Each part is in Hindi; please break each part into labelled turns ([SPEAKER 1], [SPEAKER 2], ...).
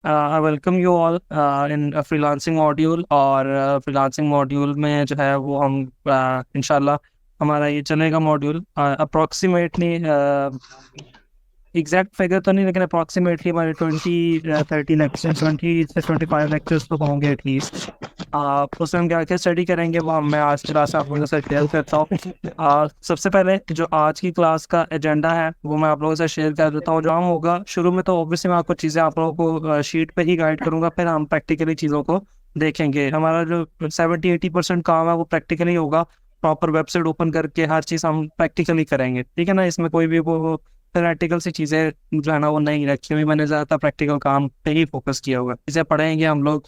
[SPEAKER 1] I welcome you all in freelancing module. और फ्रीलांसिंग मॉड्यूल में जो है वो हम इंशाल्लाह हमारा ये चलेगा मॉड्यूल अप्रोक्सीमेटली। एग्जैक्ट फिगर तो नहीं, लेकिन अप्रोक्सीमेटली हमारे 20-30 लेक्चर्स, 20 से 25 लेक्चर्स तो होंगे एटलीस्ट। उसमें हम क्या क्या स्टडी करेंगे वो मैं आज की क्लास आप लोगों से शेयर करता हूँ। सबसे पहले जो आज की क्लास का एजेंडा है वो मैं आप लोगों से शेयर कर देता हूँ। जो हम होगा शुरू में तो ऑब्वियसली मैं आपको चीज़ें आप लोगों को शीट पे ही गाइड करूँगा, फिर हम प्रैक्टिकली चीज़ों को देखेंगे। हमारा जो 70-80% काम है वो प्रैक्टिकली होगा। प्रॉपर वेबसाइट ओपन करके हर चीज़ हम प्रैक्टिकली करेंगे, ठीक है ना। इसमें कोई भी वो प्रैक्टिकल सी चीज़ें जो है ना वो नहीं रखी हुई। मैंने ज़्यादातर प्रैक्टिकल काम पे ही फोकस किया हुआ है। इसे पढ़ेंगे हम लोग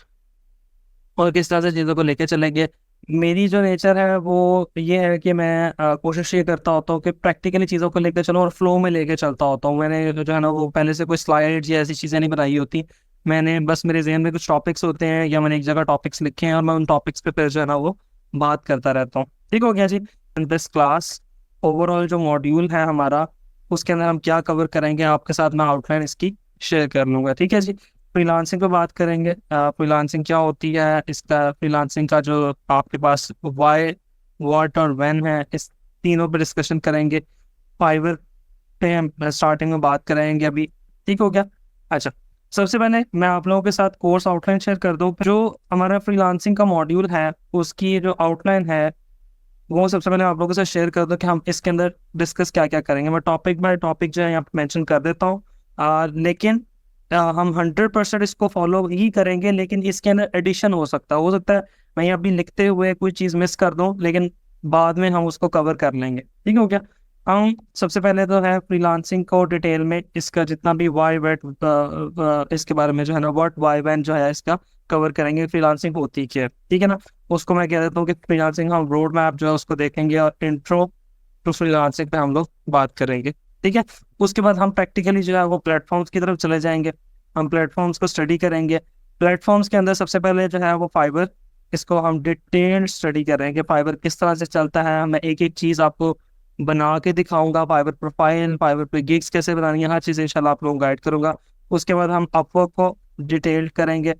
[SPEAKER 1] और किस तरह से चीज़ों को लेके चलेंगे। मेरी जो नेचर है वो ये है कि मैं कोशिश ये करता होता हूँ कि प्रैक्टिकली चीज़ों को लेकर चलूँ और फ्लो में लेके चलता होता हूँ। मैंने जो है ना वो पहले से कोई स्लाइड्स या ऐसी चीज़ें नहीं बनाई होती। मैंने बस मेरे जहन में कुछ टॉपिक्स होते हैं या मैंने एक जगह टॉपिक्स लिखे हैं और मैं उन टॉपिक्स पे फिर जो है ना वो बात करता रहता हूँ। ठीक हो गया जी। इन दिस क्लास ओवरऑल जो मॉड्यूल है हमारा उसके अंदर हम क्या कवर करेंगे आपके साथ मैं आउटलाइन इसकी शेयर कर लूँगा, ठीक है जी। फ्रीलांसिंग पे बात करेंगे। फ्रीलांसिंग क्या होती है, इसका फ्रीलांसिंग का जो आपके पास वाई, व्हाट और व्हेन है, इस तीनों पे डिस्कशन करेंगे। फाइवर पे हम स्टार्टिंग में बात करेंगे अभी। ठीक हो गया। अच्छा, सबसे पहले मैं आप लोगों के साथ कोर्स आउटलाइन शेयर कर दूं। जो हमारा फ्रीलांसिंग का मॉड्यूल है उसकी जो आउटलाइन है वो सबसे पहले आप लोगों से शेयर कर दूं कि हम इसके अंदर डिस्कस क्या क्या करेंगे। मैं टॉपिक बाय टॉपिक जो है यहाँ पे मेंशन कर देता हूँ। लेकिन हम 100% इसको फॉलो ही करेंगे, लेकिन इसके अंदर एडिशन हो सकता है मैं यहाँ अभी लिखते हुए कोई चीज़ मिस कर दूं, लेकिन बाद में हम उसको कवर कर लेंगे। ठीक हो गया। हम सबसे पहले तो है फ्रीलांसिंग को डिटेल में इसका जितना भी वाई वेट इसके बारे में जो है ना व्हाट वाई वैन जो है इसका कवर करेंगे। फ्रीलांसिंग होती क्या है, ठीक है ना। उसको मैं कह देता हूँ कि फ्रीलांसिंग हम रोड मैप जो है उसको देखेंगे और इंट्रो टू फ्रीलांसिंग पे हम लोग बात करेंगे, ठीक है। उसके बाद हम प्रैक्टिकली जो है वो प्लेटफॉर्म्स की तरफ चले जाएंगे। हम प्लेटफॉर्म्स को स्टडी करेंगे। प्लेटफॉर्म्स के अंदर सबसे पहले जो है वो फाइबर, इसको हम डिटेल स्टडी करेंगे। फाइबर किस तरह से चलता है मैं एक एक चीज़ आपको बना के दिखाऊंगा। फाइबर प्रोफाइल, फाइबर पे गिग्स कैसे बनानी है, हर चीज़ इंशाल्लाह आप लोगों को गाइड करूंगा। उसके बाद हम अपवर्क को डिटेल करेंगे।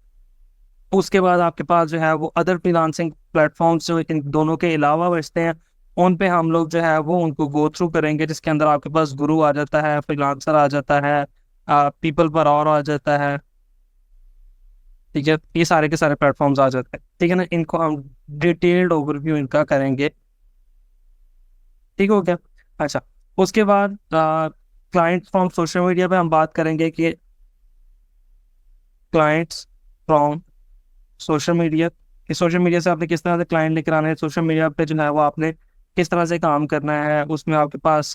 [SPEAKER 1] उसके बाद आपके पास जो है वो अदर फ्रीलांसिंग प्लेटफॉर्म्स जो इन दोनों के अलावा बचते हैं उन पे हम लोग जो है वो उनको गो थ्रू करेंगे, जिसके अंदर आपके पास गुरु आ जाता है, फ्रीलांसर आ जाता है, पीपल पर और आ जाता है, ठीक है। ये सारे के सारे प्लेटफॉर्म्स आ जाते हैं, ठीक है ना। इनको हम डिटेल्ड ओवरव्यू इनका करेंगे। ठीक हो गया। अच्छा, उसके बाद क्लाइंट फ्रॉम सोशल मीडिया पे हम बात करेंगे कि क्लाइंट्स फ्रॉम सोशल मीडिया, कि सोशल मीडिया से आपने किस तरह से क्लाइंट लेकर आना है। सोशल मीडिया पे जो है वो आपने किस तरह से काम करना है। उसमें आपके पास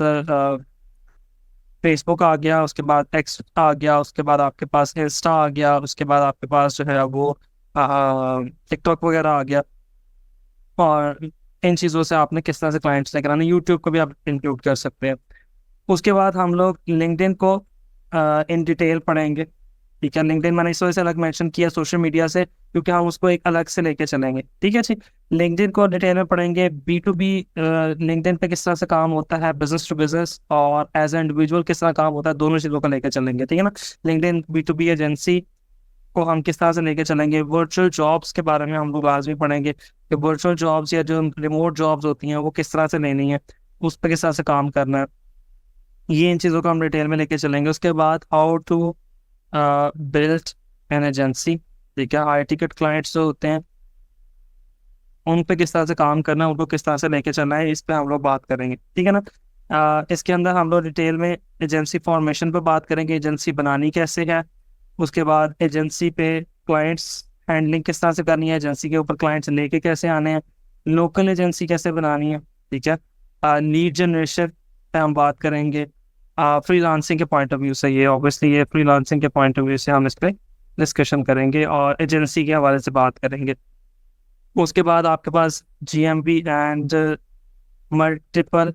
[SPEAKER 1] फेसबुक आ गया, उसके बाद एक्स आ गया, उसके बाद आपके पास इंस्टा आ गया, उसके बाद आपके पास जो है वो टिकटॉक वगैरह आ गया। और इन चीज़ों से आपने किस तरह से क्लाइंट्स लेकर आना, यूट्यूब को भी आप इंक्लूड कर सकते हैं। उसके बाद हम लोग लिंक्डइन को इन डिटेल पढ़ेंगे, ठीक है। लिंक्डइन मैंने इस वजह से अलग मेंशन किया सोशल मीडिया से क्योंकि हम उसको एक अलग से लेके चलेंगे, ठीक है जी। लिंक्डइन को डिटेल में पढ़ेंगे। B2B लिंक्डइन पे किस तरह से काम होता है, बिजनेस टू बिजनेस और एज ए इंडिविजुअल किस तरह काम होता है, दोनों चीज़ों को लेकर चलेंगे, ठीक है ना। लिंक्डइन B2B एजेंसी को हम किस तरह से लेके चलेंगे। वर्चुअल जॉब्स के बारे में हम लोग आज भी पढ़ेंगे कि वर्चुअल जॉब्स या जो रिमोट जॉब्स होती हैं वो किस तरह से लेनी है, उस पर किस तरह से काम करना है। ये इन चीज़ों को हम डिटेल में लेके चलेंगे। उसके बाद how to build an agency, ठीक है। हाई टिकट क्लाइंट्स जो होते हैं उन पे किस तरह से काम करना है, उनको किस तरह से लेके चलना है, इस पे हम लोग बात करेंगे, ठीक है ना। इसके अंदर हम लोग डिटेल में एजेंसी फॉर्मेशन पे बात करेंगे, एजेंसी बनानी कैसे है। उसके बाद एजेंसी पे क्लाइंट्स हैंडलिंग किस तरह से करनी है, एजेंसी के ऊपर क्लाइंट्स लेके कैसे आने हैं, लोकल एजेंसी कैसे बनानी है, ठीक है। लीड जनरेशन पे हम बात करेंगे फ्रीलांसिंग के पॉइंट ऑफ व्यू से। ये ऑब्वियसली ये फ्रीलांसिंग के पॉइंट ऑफ व्यू से हम इस पर डिस्कशन करेंगे और एजेंसी के हवाले से बात करेंगे। उसके बाद आपके पास GMP एंड मल्टीपल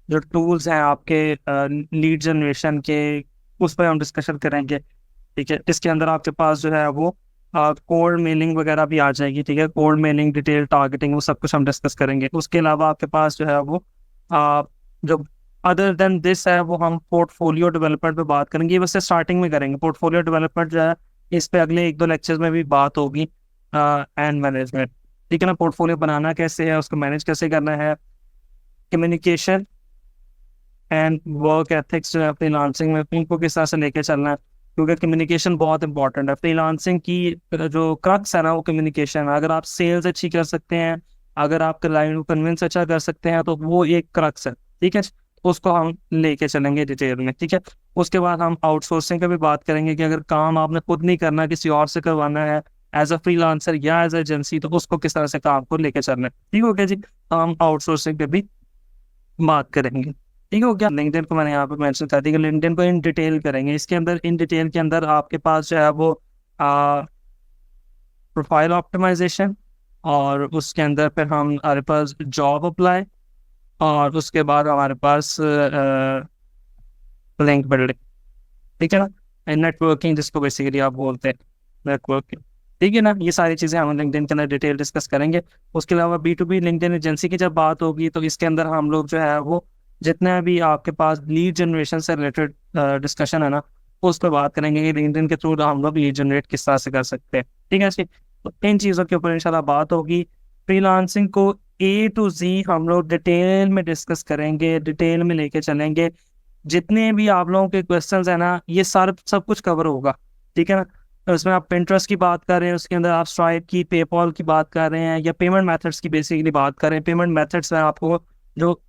[SPEAKER 1] जो टूल्स हैं आपके लीड जनरेशन के, उस पर हम डिस्कशन करेंगे, ठीक है। इसके अंदर आपके पास जो है वो कोल्ड मेलिंग वगैरह भी आ जाएगी, ठीक है। कोल्ड मेलिंग, डिटेल टारगेटिंग, वो सब कुछ हम डिस्कस करेंगे। उसके अलावा आपके पास जो है वो जो अदर देन दिस है वो हम पोर्टफोलियो डेवलपमेंट पे बात करेंगे। ये वैसे स्टार्टिंग में करेंगे पोर्टफोलियो डेवलपमेंट जो है, इस पे अगले 1-2 लेक्चर्स में भी बात होगी। एंड मैनेजमेंट, ठीक है ना, पोर्टफोलियो बनाना कैसे है, उसको मैनेज कैसे करना है, कम्युनिकेशन एंड वर्क एथिक्स जो है फ्रीलांसिंग में, उनको किस तरह से लेके चलना है, क्योंकि कम्युनिकेशन बहुत इंपॉर्टेंट है। फ्रीलांसिंग की जो क्रक्स है ना वो कम्युनिकेशन है। अगर आप सेल्स अच्छी कर सकते हैं, अगर आप क्लाइंट को कन्विंस अच्छा कर सकते हैं, तो वो एक क्रक्स है, ठीक है। उसको हम लेके चलेंगे डिटेल में, ठीक है। उसके बाद हम आउटसोर्सिंग का भी बात करेंगे कि अगर काम आपने खुद नहीं करना, किसी और से करवाना है एज अ फ्रीलांसर या एज एजेंसी, तो उसको किस तरह से काम को लेके चलना है, ठीक हो गया जी। हम आउटसोर्सिंग पे भी बात करेंगे, ठीक हो गया। लिंक्डइन को मैंने यहाँ पे मेंशन कर दिया कि लिंक्डइन को इन डिटेल करेंगे। इसके अंदर इन डिटेल के अंदर आपके पास जो है वो प्रोफाइल ऑप्टिमाइजेशन, और उसके अंदर फिर हम हमारे पास जॉब अप्लाई, और उसके बाद हमारे पास लिंक बिल्डिंग, ठीक है ना, नेटवर्किंग जिसको बेसिकली आप बोलते हैं नेटवर्किंग, ठीक है ना। ये सारी चीज़ें हम लिंक्डइन के अंदर डिटेल डिस्कस करेंगे। उसके अलावा B2B लिंक्डइन एजेंसी की जब बात होगी, तो इसके अंदर हम लोग जो है वो जितने भी आपके पास लीड जनरेशन से रिलेटेड डिस्कशन है ना, उस पर बात करेंगे कि लिंक्डइन के थ्रू हम लोग लीड जनरेट किस तरह से कर सकते हैं, ठीक है। तो इन चीज़ों के ऊपर इंशाल्लाह बात होगी। फ्रीलांसिंग को A to Z हम लोग डिटेल में डिस्कस करेंगे, डिटेल में लेके चलेंगे। जितने भी आप लोगों के क्वेश्चंस है ना, ये सब कुछ कवर होगा, ठीक है ना। तो उसमें आप पिंटरेस्ट की बात कर रहे हैं, उसके अंदर आप स्ट्राइप की, पेपॉल की बात कर रहे हैं, या पेमेंट मेथड्स की बेसिकली बात कर रहे हैं। पेमेंट मेथड्स में आपको जो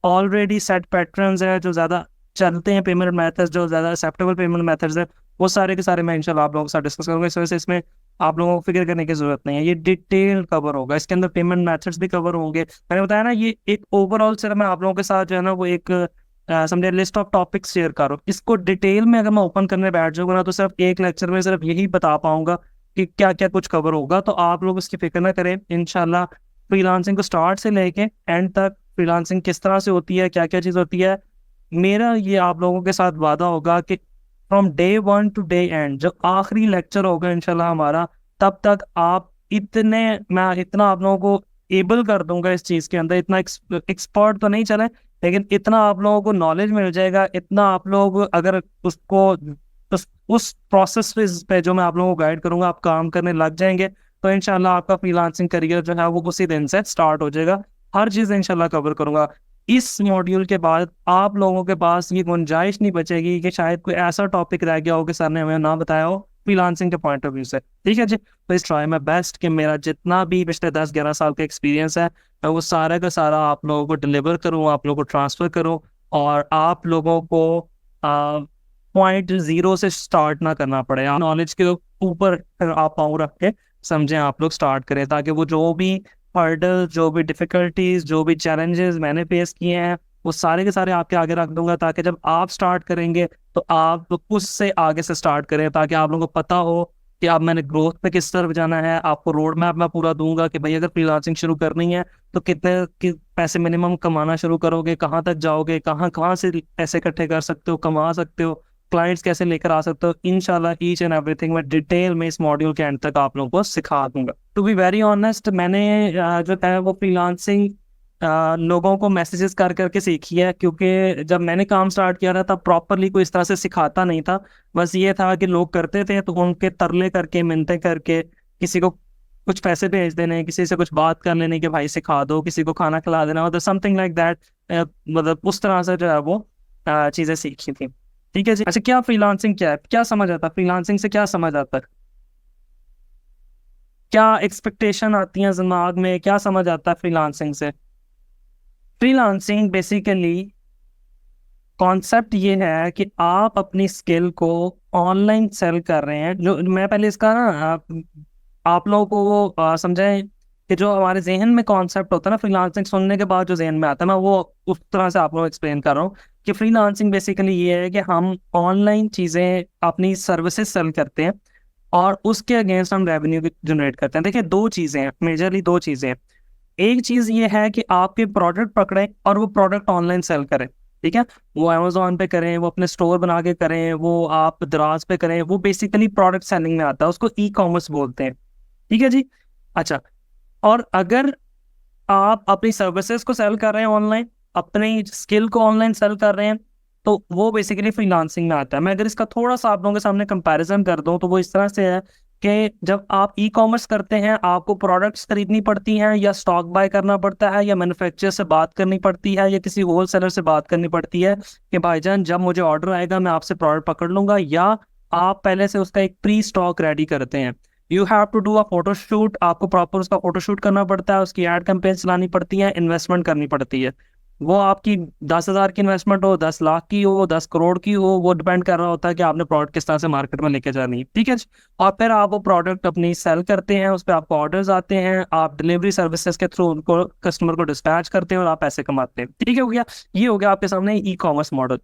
[SPEAKER 1] ऑलरेडी सेट पैटर्न्स है, जो ज़्यादा चलते हैं पेमेंट मेथड्स, जो ज़्यादा एक्सेप्टेबल पेमेंट मेथड्स है, वो सारे के सारे मैं इंशाल्लाह आप लोगों के साथ डिस्कस करूँगा। इस वजह से इसमें आप लोगों को फिक्र करने की जरूरत नहीं है, ये डिटेल कवर होगा। इसके अंदर पेमेंट मेथड्स भी कवर होंगे। मैंने बताया ना, ये एक ओवरऑल सिर्फ मैं आप लोगों के साथ जो है ना वो एक समझे लिस्ट ऑफ टॉपिक्स शेयर करो। इसको डिटेल में अगर मैं ओपन करने बैठ जाऊंगा ना, तो सिर्फ एक लेक्चर में सिर्फ यही बता पाऊंगा कि क्या क्या कुछ कवर होगा। तो आप लोग इसकी फिक्र ना करें। इंशाल्लाह फ्रीलांसिंग को स्टार्ट से लेके एंड तक, फ्रीलांसिंग किस तरह से होती है, क्या क्या चीज़ होती है, मेरा ये आप लोगों के साथ वादा होगा कि from day 1 to day end, जब आखिरी लेक्चर होगा इंशाल्लाह हमारा, तब तक आप मैं इतना आप लोगों को एबल कर दूंगा इस चीज़ के अंदर। इतना एक्सपर्ट तो नहीं चले, लेकिन इतना आप लोगों को नॉलेज मिल जाएगा, इतना आप लोग अगर उसको उस प्रोसेस पे जो मैं आप लोगों को गाइड करूंगा, आप काम करने लग जाएंगे, तो इंशाल्लाह आपका फ्रीलांसिंग करियर जो है वो उसी दिन से स्टार्ट हो जाएगा। हर चीज़ इंशाल्लाह कवर करूंगा। इस मॉड्यूल के बाद आप लोगों के पास ये गुंजाइश नहीं बचेगी कि शायद कोई ऐसा टॉपिक रह गया हो कि सर ने हमें ना बताया हो फ्रीलांसिंग के पॉइंट ऑफ व्यू से, ठीक है जी। प्लीज ट्राई माई बेस्ट कि मेरा जितना भी पिछले 10-11 साल का एक्सपीरियंस है, मैं वो सारा का सारा आप लोगों को डिलीवर करूँ, आप लोगों को ट्रांसफर करूँ, और आप लोगों को पॉइंट जीरो से स्टार्ट ना करना पड़े। आप नॉलेज के ऊपर आप पाँव रख के समझें, आप लोग स्टार्ट करें, ताकि वो जो भी हर्डल, जो भी डिफिकल्टीज, जो भी चैलेंजेस मैंने फेस किए हैं, वो सारे के सारे आपके आगे रख दूंगा, ताकि जब आप स्टार्ट करेंगे तो आप उससे आगे से स्टार्ट करें, ताकि आप लोगों को पता हो कि अब मैंने ग्रोथ पे किस तरफ जाना है। आपको रोड मैप मैं पूरा दूंगा कि भाई अगर फ्रीलांसिंग शुरू करनी है तो कितने पैसे मिनिमम कमाना शुरू करोगे, कहाँ तक जाओगे, कहाँ कहाँ से पैसे इकट्ठे कर सकते हो, कमा सकते हो, क्लाइंट्स कैसे लेकर आ सकते हो। इंशाल्लाह ईच एंड एवरीथिंग मैं डिटेल में इस मॉड्यूल के एंड तक आप लोगों को सिखा दूंगा। टू बी वेरी ऑनेस्ट, मैंने जो है वो फ्रीलांसिंग लोगों को मैसेजेस कर करके सीखी है, क्योंकि जब मैंने काम स्टार्ट किया था तब प्रॉपरली कोई इस तरह से सिखाता नहीं था। बस ये था कि लोग करते थे तो उनके तरले करके, मिन्नतें करके, किसी को कुछ पैसे भेज देने, किसी से कुछ बात कर लेने कि भाई सिखा दो, किसी को खाना खिला देना, मतलब समथिंग लाइक दैट। मतलब उस तरह से जो है वो चीज़ें सीखी थी, ठीक है जी। अच्छा, क्या फ्रीलांसिंग क्या है, क्या समझ आता है फ्रीलांसिंग से, क्या समझ आता है, क्या एक्सपेक्टेशन आती है दिमाग में, क्या समझ आता है फ्रीलांसिंग से। फ्रीलांसिंग बेसिकली कॉन्सेप्ट ये है कि आप अपनी स्किल को ऑनलाइन सेल कर रहे हैं। जो मैं पहले इसका ना आप लोगों को वो समझाएं कि जो हमारे जहन में कॉन्सेप्ट होता है ना फ्रीलांसिंग सुनने के बाद जो जहन में आता है, मैं वो उस तरह से आप लोगों को एक्सप्लेन कर रहा हूँ कि फ्रीलांसिंग बेसिकली ये है कि हम ऑनलाइन चीज़ें, अपनी सर्विसेज सेल करते हैं, और उसके अगेंस्ट हम रेवेन्यू जनरेट करते हैं। देखिए, दो चीज़ें हैं, मेजरली दो चीज़ें हैं। एक चीज़ ये है कि आपके प्रोडक्ट पकड़ें और वो प्रोडक्ट ऑनलाइन सेल करें, ठीक है। वो अमेजोन पे करें, वो अपने स्टोर बना के करें, वो आप दराज पे करें, वो बेसिकली प्रोडक्ट सेलिंग में आता है, उसको ई कॉमर्स बोलते हैं, ठीक है जी। अच्छा, और अगर आप अपनी सर्विसेज को सेल कर रहे हैं ऑनलाइन, अपनी स्किल को ऑनलाइन सेल कर रहे हैं, तो वो बेसिकली फ्रीलांसिंग में आता है। मैं अगर इसका थोड़ा सा आप लोगों के सामने कंपैरिजन कर दूं तो वो इस तरह से है कि जब आप ई कॉमर्स करते हैं, आपको प्रोडक्ट्स खरीदनी पड़ती हैं, या स्टॉक बाय करना पड़ता है, या मैन्युफैक्चरर से बात करनी पड़ती है, या किसी होल सेलर से बात करनी पड़ती है कि भाईजान जब मुझे ऑर्डर आएगा मैं आपसे प्रोडक्ट पकड़ लूंगा, या आप पहले से उसका एक प्री स्टॉक रेडी करते हैं। You have to do a photoshoot, आपको प्रॉपर उसका फोटोशूट करना पड़ता है, उसकी एड कैंपेन चलानी पड़ती है, इन्वेस्टमेंट करनी पड़ती है। वो आपकी 10,000 की इन्वेस्टमेंट हो, 10 लाख की हो, 10 करोड़ की हो, वो डिपेंड कर रहा होता है कि आपने प्रोडक्ट किस तरह से मार्केट में लेके जानी है, ठीक है। और फिर आप वो प्रोडक्ट अपनी सेल करते हैं, उस पर आपको ऑर्डर्स आते हैं, आप डिलीवरी सर्विसेज के थ्रू उनको कस्टमर को डिस्पैच करते हैं और आप पैसे कमाते हैं, ठीक है, हो गया। ये हो गया आपके सामने ई कॉमर्स मॉडल।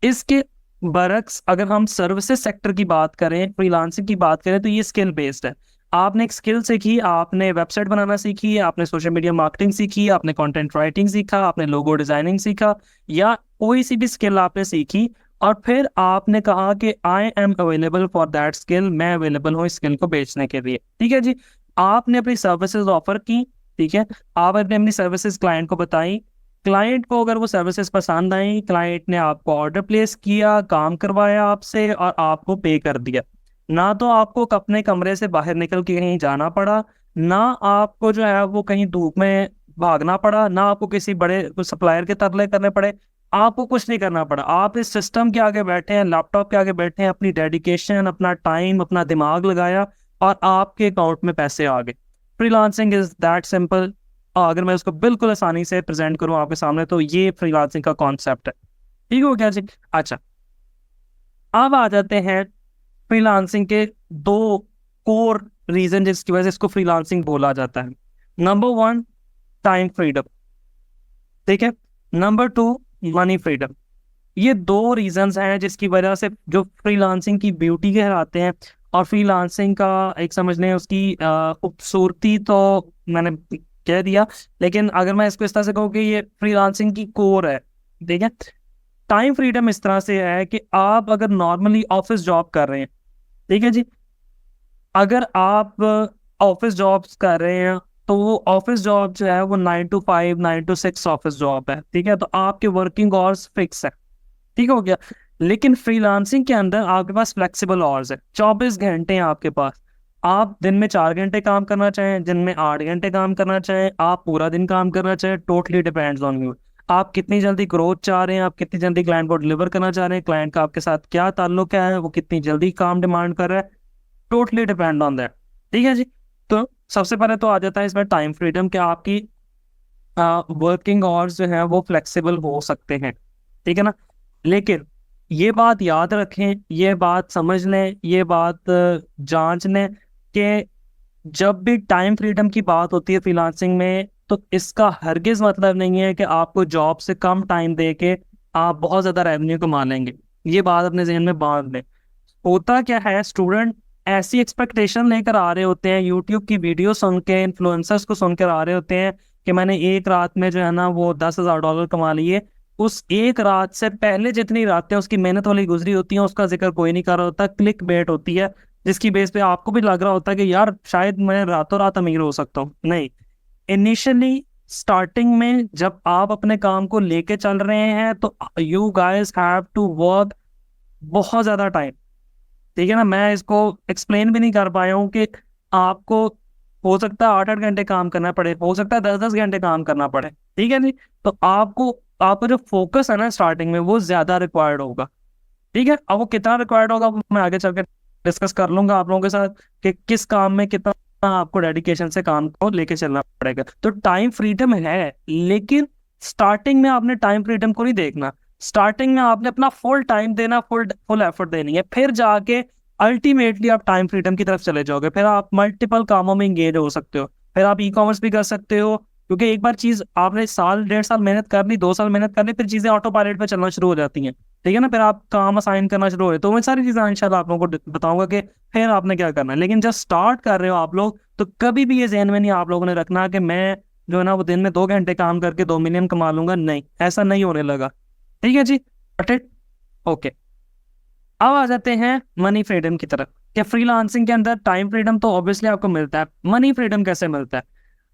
[SPEAKER 1] इसके बरक्स अगर हम सर्विसेज सेक्टर की बात करें, फ्रीलांसिंग की बात करें, तो ये स्किल बेस्ड है। आपने एक स्किल सीखी, आपने वेबसाइट बनाना सीखी, आपने सोशल मीडिया मार्केटिंग सीखी, आपने कंटेंट राइटिंग सीखा, आपने लोगो डिजाइनिंग सीखा, या कोई सी भी स्किल आपने सीखी, और फिर आपने कहा कि I am available for that skill, मैं अवेलेबल हूँ इस स्किल को बेचने के लिए, ठीक है जी। आपने अपनी सर्विसेज ऑफर की, ठीक है, आपने अपनी सर्विसेज क्लाइंट को बताई, क्लाइंट को अगर वो सर्विसेज पसंद आई, क्लाइंट ने आपको ऑर्डर प्लेस किया, काम करवाया आपसे और आपको पे कर दिया। ना तो आपको अपने कमरे से बाहर निकल के कहीं जाना पड़ा, ना आपको जो है वो कहीं धूप में भागना पड़ा, ना आपको किसी बड़े सप्लायर के तरले करने पड़े, आपको कुछ नहीं करना पड़ा। आप इस सिस्टम के आगे बैठे हैं, लैपटॉप के आगे बैठे हैं, अपनी डेडिकेशन, अपना टाइम, अपना दिमाग लगाया और आपके अकाउंट में पैसे आ गए। Freelancing is that simple. अगर मैं उसको बिल्कुल आसानी से प्रेजेंट करूं आपके सामने, तो ये फ्रीलांसिंग का कॉन्सेप्ट है, ठीक हो गया जी। अच्छा, अब आ जाते हैं फ्रीलांसिंग के दो कोर रीजन जिसकी वजह से इसको फ्रीलांसिंग बोला जाता है। नंबर 1, टाइम फ्रीडम, ठीक है। Number 2, money freedom. ये दो रीजंस हैं जिसकी वजह से जो फ्रीलांसिंग की ब्यूटी कहलाते हैं, और फ्रीलांसिंग का एक समझ लें उसकी खूबसूरती तो मैंने कह दिया, लेकिन अगर मैं इसको इस तरह से कहूँ कि ये फ्रीलांसिंग की कोर है, ठीक है। टाइम फ्रीडम इस तरह से है कि आप अगर नॉर्मली ऑफिस जॉब कर रहे हैं, ठीक है जी, अगर आप ऑफिस जॉब्स कर रहे हैं तो वो ऑफिस जॉब जो है वो 9 to 5, 9 to 6 ऑफिस जॉब है, ठीक है, तो आपके वर्किंग आवर्स फिक्स है, ठीक हो गया। लेकिन फ्रीलांसिंग के अंदर आपके पास फ्लेक्सिबल आवर्स है, 24 घंटे हैं आपके पास। आप दिन में 4 घंटे काम करना चाहें, दिन में 8 घंटे काम करना चाहें, आप पूरा दिन काम करना चाहें, टोटली डिपेंड्स ऑन यू। आप कितनी जल्दी ग्रोथ चाह रहे हैं, आप कितनी जल्दी क्लाइंट को डिलीवर करना चाह रहे हैं, क्लाइंट का आपके साथ क्या ताल्लुक है, वो कितनी जल्दी काम डिमांड कर रहा है, टोटली डिपेंड ऑन दैट, ठीक है जी। तो सबसे पहले तो आ जाता है इसमें टाइम फ्रीडम, कि आपकी वर्किंग आवर्स जो है वो फ्लेक्सिबल हो सकते हैं, ठीक है ना। लेकिन ये बात याद रखें, ये बात समझ लें, ये बात जांच लें कि जब भी टाइम फ्रीडम की बात होती है फ्रीलांसिंग में, तो इसका हरगिज मतलब नहीं है कि आपको जॉब से कम टाइम दे के आप बहुत ज़्यादा रेवेन्यू कमा लेंगे। ये बात अपने जहन में बांध लें। होता क्या है, स्टूडेंट ऐसी एक्सपेक्टेशन लेकर आ रहे होते हैं, यूट्यूब की वीडियो सुन के, इन्फ्लुएंसर्स को सुनकर आ रहे होते हैं कि मैंने एक रात में जो है ना वो $10,000 कमा लिए। उस एक रात से पहले जितनी रातें उसकी मेहनत वाली गुजरी होती हैं उसका जिक्र कोई नहीं कर रहा होता, क्लिक बेट होती है, जिसकी बेस पे आपको भी लग रहा होता है कि यार शायद मैं रातों रात अमीर हो सकता हूँ। नहीं, इनिशियली स्टार्टिंग में जब आप अपने काम को लेके चल रहे हैं तो you guys have to work बहुत ज्यादा टाइम, ठीक है ना। मैं इसको एक्सप्लेन भी नहीं कर पाया हूँ कि आपको हो सकता है 8-8 घंटे काम करना पड़े, हो सकता है 10-10 घंटे काम करना पड़े, ठीक है जी। तो आपका जो फोकस है ना स्टार्टिंग में वो ज्यादा रिक्वायर्ड होगा, ठीक है। अब वो कितना रिक्वायर्ड होगा वो मैं आगे चल के डिस्कस कर लूंगा आप लोगों के साथ कि किस काम में कितना आपको डेडिकेशन से काम को लेके चलना पड़ेगा। तो टाइम फ्रीडम है, लेकिन स्टार्टिंग में आपने टाइम फ्रीडम को नहीं देखना। स्टार्टिंग में आपने अपना फुल टाइम देना, फुल एफर्ट देनी है, फिर जाके अल्टीमेटली आप टाइम फ्रीडम की तरफ चले जाओगे। फिर आप मल्टीपल कामों में इंगेज हो सकते हो, फिर आप ई कॉमर्स भी कर सकते हो, क्योंकि एक बार चीज आपने साल 1.5 साल मेहनत कर ली, 2 साल मेहनत कर ली, फिर चीजें ऑटो पायलट पे चलना शुरू हो जाती हैं, ठीक है ना। फिर आप काम असाइन करना शुरू हो, तो मैं सारी चीजें इंशाल्लाह आप लोगों को बताऊंगा कि फिर आपने क्या करना है। लेकिन जब स्टार्ट कर रहे हो आप लोग, तो कभी भी ये ज़हन में नहीं आप लोगों ने रखना कि मैं जो है ना वो दिन में 2 घंटे काम करके 2 मिलियन कमा लूंगा। नहीं, ऐसा नहीं होने लगा, ठीक है जी। ओके, अब आ जाते हैं मनी फ्रीडम की तरफ। कि फ्रीलांसिंग के अंदर टाइम फ्रीडम तो ऑब्वियसली आपको मिलता है, मनी फ्रीडम कैसे मिलता है?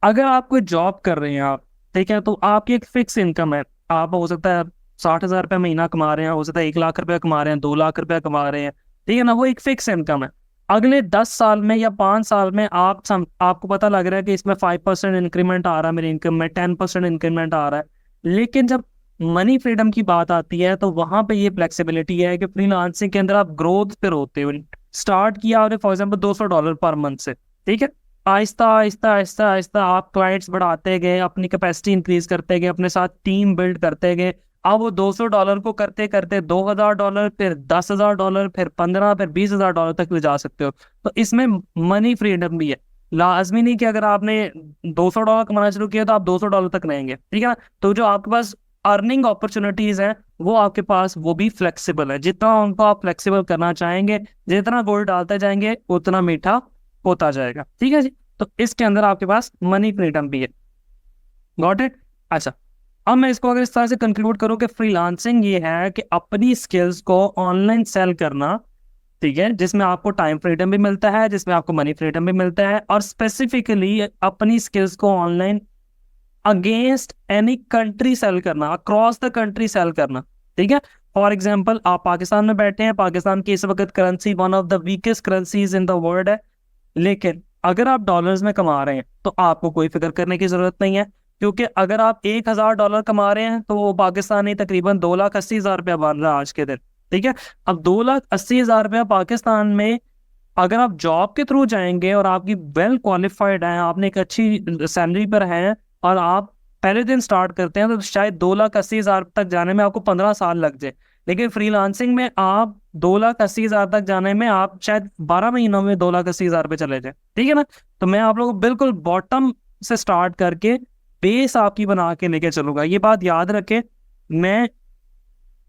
[SPEAKER 1] अगर आप कोई जॉब कर रहे हैं आप, ठीक है, तो आपकी एक फिक्स इनकम है, आप हो सकता है 60,000 रुपये महीना कमा रहे हैं, हो सकता है 1 लाख रुपया कमा रहे हैं, 2 लाख रुपया कमा रहे हैं, ठीक है ना, वो एक फिक्स इनकम है। अगले 10 साल में या 5 साल में आपको पता लग रहा है कि इसमें 5% इंक्रीमेंट आ रहा है, मेरी इनकम में 10% इंक्रीमेंट आ रहा है। लेकिन जब मनी फ्रीडम की बात आती है तो वहां पे ये फ्लेक्सिबिलिटी है कि फ्रीलांसिंग के अंदर आप ग्रोथ पे होते हो। स्टार्ट किया आपने फॉर एग्जाम्पल $200 पर मंथ से, ठीक है, आहिस्ता आहिस्ता आहिस्ता आहिस्ता आप क्लाइंट्स बढ़ाते गए, अपनी कैपेसिटी इंक्रीज करते गए, अपने साथ टीम बिल्ड करते गए। अब वो $200 को करते करते $2,000, फिर $10,000, फिर 15, फिर $20,000 तक ले जा सकते हो। तो इसमें मनी फ्रीडम भी है। लाजमी नहीं कि अगर आपने $200 कमाना शुरू किया तो आप $200 तक रहेंगे, ठीक है ना। तो जो आपके पास अर्निंग अपॉर्चुनिटीज हैं वो आपके पास वो भी फ्लेक्सिबल है। जितना उनको आप फ्लेक्सिबल करना चाहेंगे, जितना गोल्ड डालते जाएंगे उतना मीठा होता जाएगा, ठीक है जी। तो इसके अंदर आपके पास मनी फ्रीडम भी है। Got it. अच्छा, अब मैं इसको अगर इस तरह से कंक्लूड करूं कि फ्रीलांसिंग ये है कि अपनी स्किल्स को ऑनलाइन सेल करना, ठीक है, जिसमें आपको टाइम फ्रीडम भी मिलता है, जिसमें आपको मनी फ्रीडम भी मिलता है, और स्पेसिफिकली अपनी स्किल्स को online against any country sell करना, अक्रॉस द कंट्री सेल करना, ठीक है। फॉर एग्जाम्पल आप पाकिस्तान में बैठे हैं, पाकिस्तान की इस वक्त currency one of the weakest currencies in the world है, लेकिन अगर आप डॉलर्स में कमा रहे हैं तो आपको कोई फिक्र करने की जरूरत नहीं है, क्योंकि अगर आप $1,000 कमा रहे हैं तो वो पाकिस्तानी तकरीबन 2,80,000 रुपया बन रहा है आज के दिन, ठीक है। अब 2,80,000 रुपया पाकिस्तान में अगर आप जॉब के थ्रू जाएंगे और आपकी वेल क्वालिफाइड है, आपने एक अच्छी सैलरी पर है और आप पहले दिन स्टार्ट करते हैं, तो शायद 2,80,000 तक जाने में आपको 15 साल लग जाए। लेकिन फ्रीलांसिंग में आप 2,80,000 तक जाने में आप शायद 12 महीनों में 2,80,000 पे चले जाए, ठीक है ना। तो मैं आप लोगों को बिल्कुल बॉटम से स्टार्ट करके बेस आपकी बना के लेके चलूंगा। ये बात याद रखें, मैं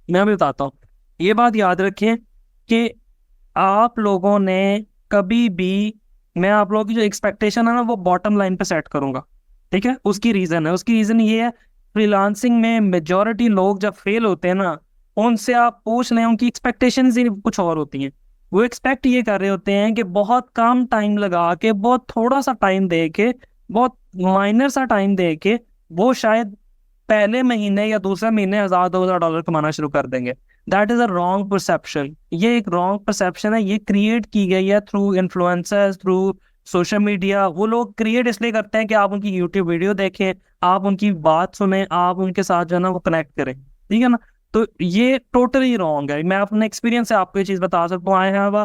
[SPEAKER 1] भी बताता हूँ, ये बात याद रखें कि आप लोगों ने कभी भी, मैं आप लोगों की जो एक्सपेक्टेशन है ना वो बॉटम लाइन पे सेट करूंगा, ठीक है। उसकी रीजन ये है, फ्रीलांसिंग में मेजॉरिटी लोग जब फेल होते हैं ना, उनसे आप पूछ लें, उनकी एक्सपेक्टेशंस ही कुछ और होती हैं। वो एक्सपेक्ट ये कर रहे होते हैं कि बहुत कम टाइम लगा के, बहुत थोड़ा सा टाइम दे के, बहुत माइनर सा टाइम दे के वो शायद पहले महीने या दूसरे महीने $1,000-2,000 कमाना शुरू कर देंगे। That is a wrong perception. ये एक रॉन्ग परसेप्शन है, ये क्रिएट की गई है through influencers, through social media. वो लोग क्रिएट इसलिए करते हैं कि आप उनकी यूट्यूब वीडियो देखें, आप उनकी बात सुने, आप उनके साथ जो है ना वो कनेक्ट करें, ठीक है ना। तो ये टोटली रॉन्ग है। मैं अपने एक्सपीरियंस से आपको ये चीज बता सकता हूँ। I have a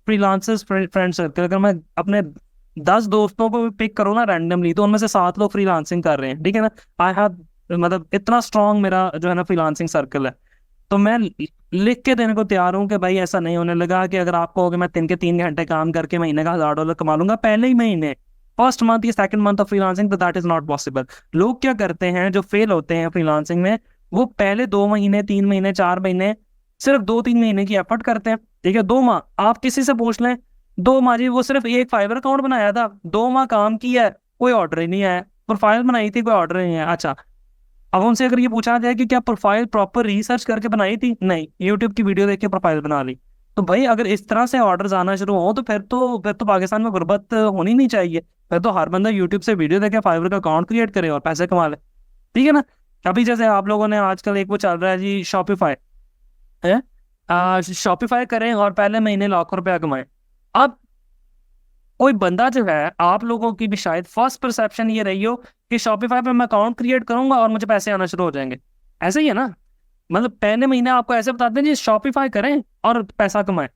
[SPEAKER 1] freelancers friend circle. अगर मैं अपने 10 दोस्तों को पिक करूँ ना रैंडमली, तो उनमें से 7 लोग फ्रीलांसिंग कर रहे हैं, ठीक है ना। आई हैव, मतलब इतना स्ट्रांग मेरा जो है ना फ्रीलांसिंग सर्कल है। तो मैं लिख के देने को तैयार हूँ कि भाई ऐसा नहीं होने लगा कि अगर आपको मैं 3 घंटे काम करके महीने का $1,000 कमा लूंगा पहले ही महीने, फर्स्ट मंथ या सेकंड मंथ ऑफ फ्रीलांसिंग, तो दैट इज नॉट पॉसिबल। लोग क्या करते हैं जो फेल होते हैं फ्रीलांसिंग में, वो पहले 2 महीने, 3 महीने, 4 महीने, सिर्फ 2-3 महीने की एफर्ट करते हैं, ठीक है। 2 माह आप किसी से पूछ लें, 2 माह जी, वो सिर्फ एक फाइवर अकाउंट बनाया था, 2 माह काम किया, कोई ऑर्डर ही नहीं आया। प्रोफाइल बनाई थी, कोई ऑर्डर नहीं आया। अच्छा, अब उनसे अगर ये पूछा जाए कि क्या प्रोफाइल प्रॉपर रिसर्च करके बनाई थी, नहीं, यूट्यूब की वीडियो देख के प्रोफाइल बना ली। तो भाई अगर इस तरह से ऑर्डर्स आना शुरू हो तो फिर तो पाकिस्तान में गुर्बत होनी नहीं चाहिए। फिर तो हर बंदा यूट्यूब से वीडियो देखे, फाइवर का अकाउंट क्रिएट करे और पैसे कमा ले, ठीक है ना। अभी जैसे आप लोगों ने आजकल एक वो चल रहा है जी, शॉपिफाई है, शॉपिफाई करें और पहले महीने लाखों रुपया कमाए। अब कोई बंदा जो है, आप लोगों की भी शायद फर्स्ट परसेप्शन ये रही हो कि शॉपिफाई पे मैं अकाउंट क्रिएट करूंगा और मुझे पैसे आना शुरू हो जाएंगे। ऐसे ही है ना, मतलब पहले महीने आपको ऐसे बताते हैं जी शॉपिफाई करें और पैसा कमाएं।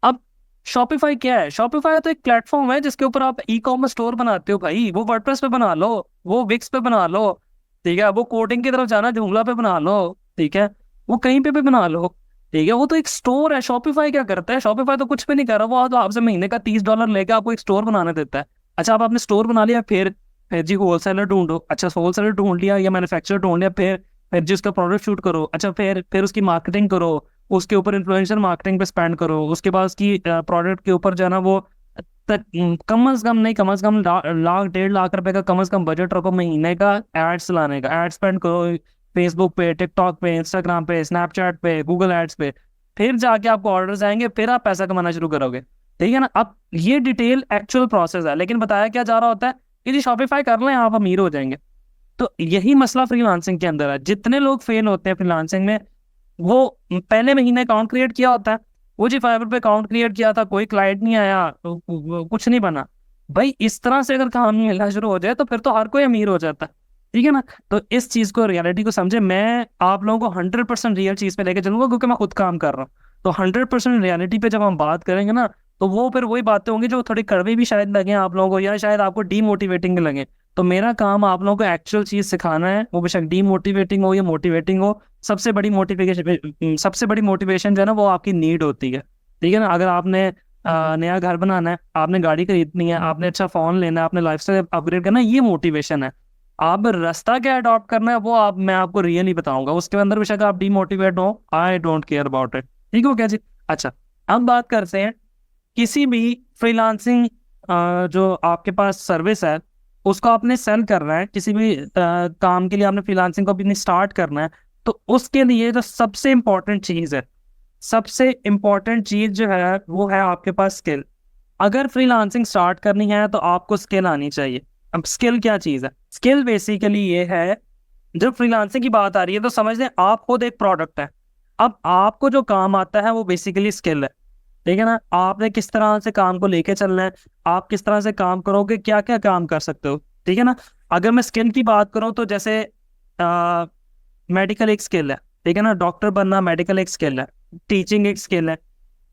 [SPEAKER 1] अब शॉपिफाई क्या है? शॉपिफाई तो एक प्लेटफॉर्म है जिसके ऊपर आप ई कॉमर्स स्टोर बनाते हो भाई। वो वर्डप्रेस पे बना लो, वो विक्स पे बना लो, ठीक है, वो कोडिंग की तरफ जाना जोमला पे बना लो, ठीक है, वो कहीं पे भी बना लो, ठीक है। वो तो एक स्टोर है। शॉपिफाई क्या करता है? शॉपिफाई तो कुछ भी नहीं कर रहा, वो तो आपसे महीने का $30 लेके आपको एक स्टोर बनाने देता है। अच्छा, अब आपने स्टोर बना लिया, फिर जी होलसेलर ढूंढो। अच्छा, होलसेलर ढूंढ लिया या मैन्युफैक्चरर ढूंढ लिया, फिर जी उसका प्रोडक्ट शूट करो। अच्छा, फिर उसकी मार्केटिंग करो, उसके ऊपर इन्फ्लुएंसर मार्केटिंग पे स्पेंड करो। उसके बाद उसकी प्रोडक्ट के ऊपर जो है ना वो कम अज कम नहीं, कम अज कम लाख 1.5 लाख रुपए का कम अज कम बजट रखो महीने का एड्स चलाने का। एड स्पेंड करो फेसबुक पे, टिकटॉक पे, इंस्टाग्राम पे, स्नैपचैट पे, गूगल एड्स पे। फिर जाके आपको ऑर्डर्स आएंगे, फिर आप पैसा कमाना शुरू करोगे, ठीक है ना। अब ये डिटेल एक्चुअल प्रोसेस है, लेकिन बताया क्या जा रहा होता है कि जी शॉपिफाई कर लें आप अमीर हो जाएंगे। तो यही मसला फ्रीलांसिंग के अंदर है। जितने लोग फेल होते हैं फ्रीलांसिंग में, वो पहले महीने अकाउंट क्रिएट किया होता है, वो जी फाइवर पे अकाउंट क्रिएट किया था, कोई क्लाइंट नहीं आया तो कुछ नहीं बना। भाई इस तरह से अगर काम मिलना शुरू हो जाए तो फिर तो हर कोई अमीर हो जाता है, ठीक है ना। तो इस चीज को, रियलिटी को समझे। मैं आप लोगों को 100% रियल चीज पे लेके चलूंगा, क्योंकि मैं खुद काम कर रहा हूँ। तो 100% रियलिटी पे जब हम बात करेंगे ना, तो वो फिर वही बातें होंगी जो थोड़ी कड़वी भी शायद लगे आप लोगों को, या शायद आपको डीमोटिवेटिंग लगे। तो मेरा काम आप लोगों को एक्चुअल चीज सिखाना है, वो बेशक डीमोटिवेटिंग हो या मोटिवेटिंग हो। सबसे बड़ी मोटिवेशन जो है ना, वो आपकी नीड होती है, ठीक है ना। अगर आपने नया घर बनाना है, आपने गाड़ी खरीदनी है, आपने अच्छा फोन लेना है, आपने लाइफस्टाइल अपग्रेड करना है, ये मोटिवेशन है। आप रास्ता क्या अडॉप्ट करना है, वो मैं आपको रियली बताऊंगा। उसके अंदर बेशक आप डीमोटिवेट हो, I don't care about it, ठीक हो क्या जी। अच्छा, अब बात करते हैं किसी भी फ्रीलांसिंग जो आपके पास सर्विस है, उसको आपने सेल करना है, किसी भी काम के लिए आपने फ्रीलांसिंग को अपनी स्टार्ट करना है। तो उसके लिए जो सबसे इम्पोर्टेंट चीज है, सबसे इम्पोर्टेंट चीज जो है, वो है आपके पास स्किल। अगर फ्रीलांसिंग स्टार्ट करनी है तो आपको स्किल आनी चाहिए। अब स्किल क्या चीज है? स्किल बेसिकली ये है, जब फ्रीलांसिंग की बात आ रही है तो समझ लें आप खुद एक प्रोडक्ट है। अब आपको जो काम आता है वो बेसिकली स्किल है, ठीक है ना। आपने किस तरह से काम को लेके चलना है, आप किस तरह से काम करोगे, क्या क्या काम कर सकते हो, ठीक है ना। अगर मैं स्किल की बात करूं तो जैसे मेडिकल एक स्किल है, ठीक है ना। डॉक्टर बनना मेडिकल एक स्किल है, टीचिंग एक स्किल है,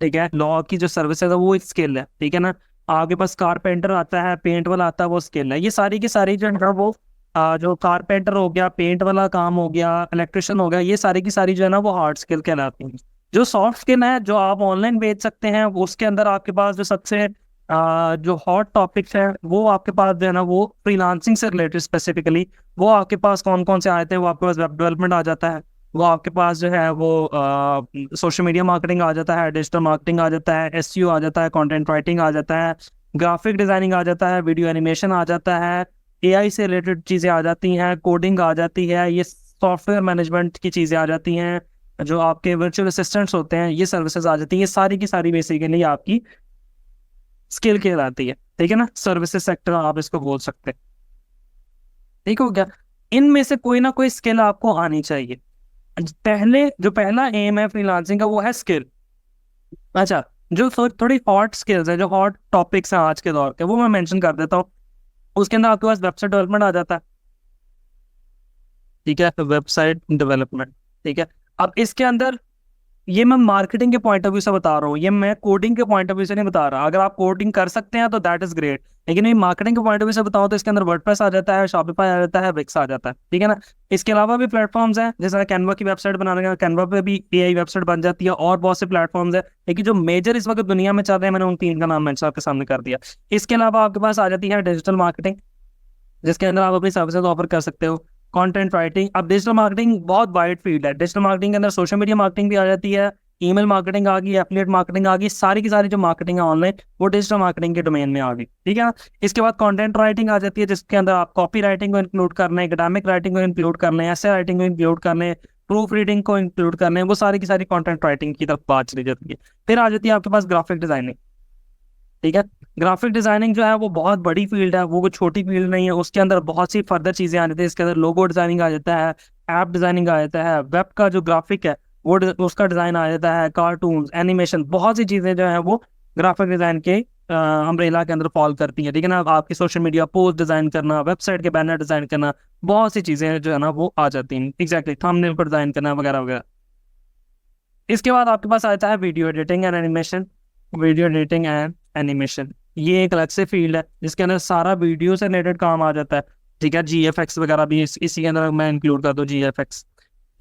[SPEAKER 1] ठीक है। लॉ की जो सर्विसेज है वो एक स्किल है, ठीक है ना। आपके पास कारपेंटर आता है, पेंट वाला आता है, वो स्किल है। ये सारी की सारी जो है वो जो कारपेंटर हो गया, पेंट वाला काम हो गया, इलेक्ट्रिशियन हो गया, ये सारी की सारी जो है ना वो हार्ड स्किल कहलाती है। जो सॉफ्ट स्किल है, जो आप ऑनलाइन बेच सकते हैं, उसके अंदर आपके पास जो सबसे जो हॉट टॉपिक्स है, वो आपके पास जो है ना, वो फ्रीलांसिंग से रिलेटेड स्पेसिफिकली, वो आपके पास कौन कौन से आए थे। वो आपके पास वेब डेवलपमेंट आ जाता है, वो आपके पास जो है वो सोशल मीडिया मार्केटिंग आ जाता है, डिजिटल मार्केटिंग आ जाता है, एसईओ आ जाता है, कंटेंट राइटिंग आ जाता है, ग्राफिक डिजाइनिंग आ जाता है, वीडियो एनिमेशन आ जाता है, एआई से रिलेटेड चीज़ें आ जाती हैं, कोडिंग आ जाती है, ये सॉफ्टवेयर मैनेजमेंट की चीज़ें आ जाती हैं, जो आपके वर्चुअल असिस्टेंट्स होते हैं, ये सर्विसेज आ जाती हैं। ये सारी की सारी बेसिकली आपकी स्किल कहलाती है, ठीक है ना। सर्विसेज सेक्टर आप इसको बोल सकते हैं, ठीक हो गया। इनमें से कोई ना कोई स्किल आपको आनी चाहिए। पहला एम है फ्रीलांसिंग का, वो है स्किल। अच्छा, जो थोड़ी हॉट स्किल्स है, जो हॉट टॉपिक्स हैं आज के दौर के, वो मैं मेंशन कर देता हूँ। उसके अंदर आपके पास वेबसाइट डेवलपमेंट आ जाता है, ठीक है, वेबसाइट डेवलपमेंट, ठीक है। अब इसके अंदर, ये मैं मार्केटिंग के पॉइंट ऑफ व्यू से बता रहा हूँ, ये मैं कोडिंग के पॉइंट ऑफ व्यू से नहीं बता रहा। अगर आप कोडिंग कर सकते हैं तो दैट इज ग्रेट, लेकिन ये मार्केटिंग के पॉइंट ऑफ व्यू से बताऊँ तो इसके अंदर वर्डप्रेस आ जाता है, शॉपिफाई आ जाता है, विक्स आ जाता है, ठीक है ना। इसके अलावा भी प्लेटफॉर्म्स हैं, जैसे कैनवा की वेबसाइट बनाने का, कैनवा पे भी एआई वेबसाइट बन जाती है, और बहुत से प्लेटफॉर्म्स है। लेकिन जो मेजर इस वक्त दुनिया में चल रहे हैं, मैंने उन तीन का नाम मैंने आपके सामने कर दिया। इसके अलावा आपके पास आ जाती है डिजिटल मार्केटिंग, जिसके अंदर आप अपनी सर्विसेज ऑफर कर सकते हो। कंटेंट राइटिंग, अब डिजिटल मार्केटिंग बहुत वाइड फील्ड है। डिजिटल मार्केटिंग के अंदर सोशल मीडिया मार्केटिंग भी आ जाती है, ईमेल मार्केटिंग आ गई, एफिलिएट मार्केटिंग आ गई, सारी की सारी जो मार्केटिंग है ऑनलाइन, वो डिजिटल मार्केटिंग के डोमेन में आ गई, ठीक है ना। इसके बाद कंटेंट राइटिंग आ जाती है, जिसके अंदर आप कॉपी राइटिंग को इंक्लूड करना है, एकेडमिक राइटिंग को इंक्लूड करना है, ऐसे राइटिंग को इंक्लूड करना है, प्रूफ रीडिंग को इंक्लूड करना है, वो सारी की सारी कंटेंट राइटिंग की तरफ बात चली जाती है। फिर आ जाती है आपके पास ग्राफिक डिजाइनिंग, ठीक है। ग्राफिक डिजाइनिंग जो है वो बहुत बड़ी फील्ड है, वो कोई छोटी फील्ड नहीं है। उसके अंदर बहुत सी फर्दर चीजें आ जाती है। इसके अंदर लोगो डिजाइनिंग आ जाता है, ऐप डिजाइनिंग आ जाता है, वेब का जो ग्राफिक है वो उसका डिजाइन आ जाता है, कार्टून, एनिमेशन, बहुत सी चीजें जो है वो ग्राफिक डिजाइन के अम्ब्रेला के अंदर फॉल करती है, ठीक है ना। आपकी सोशल मीडिया पोस्ट डिजाइन करना, वेबसाइट के बैनर डिजाइन करना, बहुत सी चीजें जो है ना वो आ जाती हैं, एग्जैक्टली थंबनेल पर डिजाइन करना वगैरह वगैरह। इसके बाद आपके पास आता है video editing and animation. Video editing and animation, ये एक अलग से फील्ड है, जिसके अंदर सारा वीडियो से रिलेटेड काम आ जाता है, ठीक है। जीएफएक्स वगैरह भी इसी के अंदर मैं इंक्लूड कर दूँ, जीएफएक्स,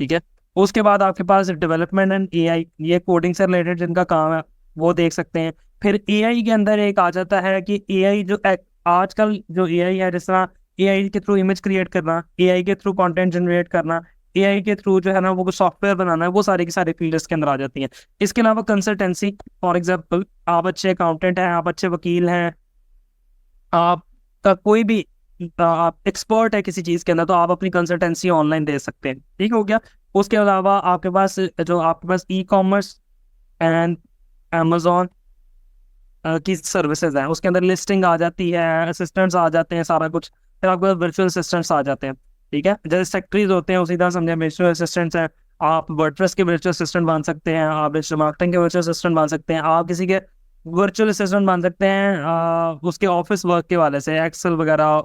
[SPEAKER 1] ठीक है। उसके बाद आपके पास डेवलपमेंट एंड एआई, ये कोडिंग से रिलेटेड जिनका काम है वो देख सकते हैं। फिर एआई के अंदर एक आ जाता है कि एआई जो आजकल जो एआई है, जिस तरह एआई के थ्रू इमेज क्रिएट करना, एआई के थ्रू कंटेंट जनरेट करना, एआई के थ्रू जो है ना वो सॉफ्टवेयर बनाना है, वो सारी की सारी फील्ड इसके अंदर आ जाती हैं। इसके अलावा कंसल्टेंसी, फॉर एग्जांपल आप अच्छे अकाउंटेंट हैं, आप अच्छे वकील हैं, आपका कोई भी आप एक्सपर्ट है किसी चीज़ के अंदर, तो आप अपनी कंसल्टेंसी ऑनलाइन दे सकते हैं, ठीक हो गया। उसके अलावा आपके पास ई कॉमर्स एंड अमेजोन की सर्विसेज हैं, उसके अंदर लिस्टिंग आ जाती है, असिस्टेंट्स आ जाते हैं, सारा कुछ। फिर आपके पास वर्चुअल असिस्टेंट्स आ जाते हैं, ठीक है, जैसे सेक्रेटरीज होते हैं उसी तरह समझे वर्चुअल असिस्टेंट्स हैं। आप वर्डप्रेस के वर्चुअल असिस्टेंट बन सकते हैं, आप डिजिटल मार्केटिंग के वर्चुअल असिस्टेंट बन सकते हैं, आप किसी के वर्चुअल असिस्टेंट बन सकते हैं उसके ऑफिस वर्क के वाले से, एक्सेल वगैरह,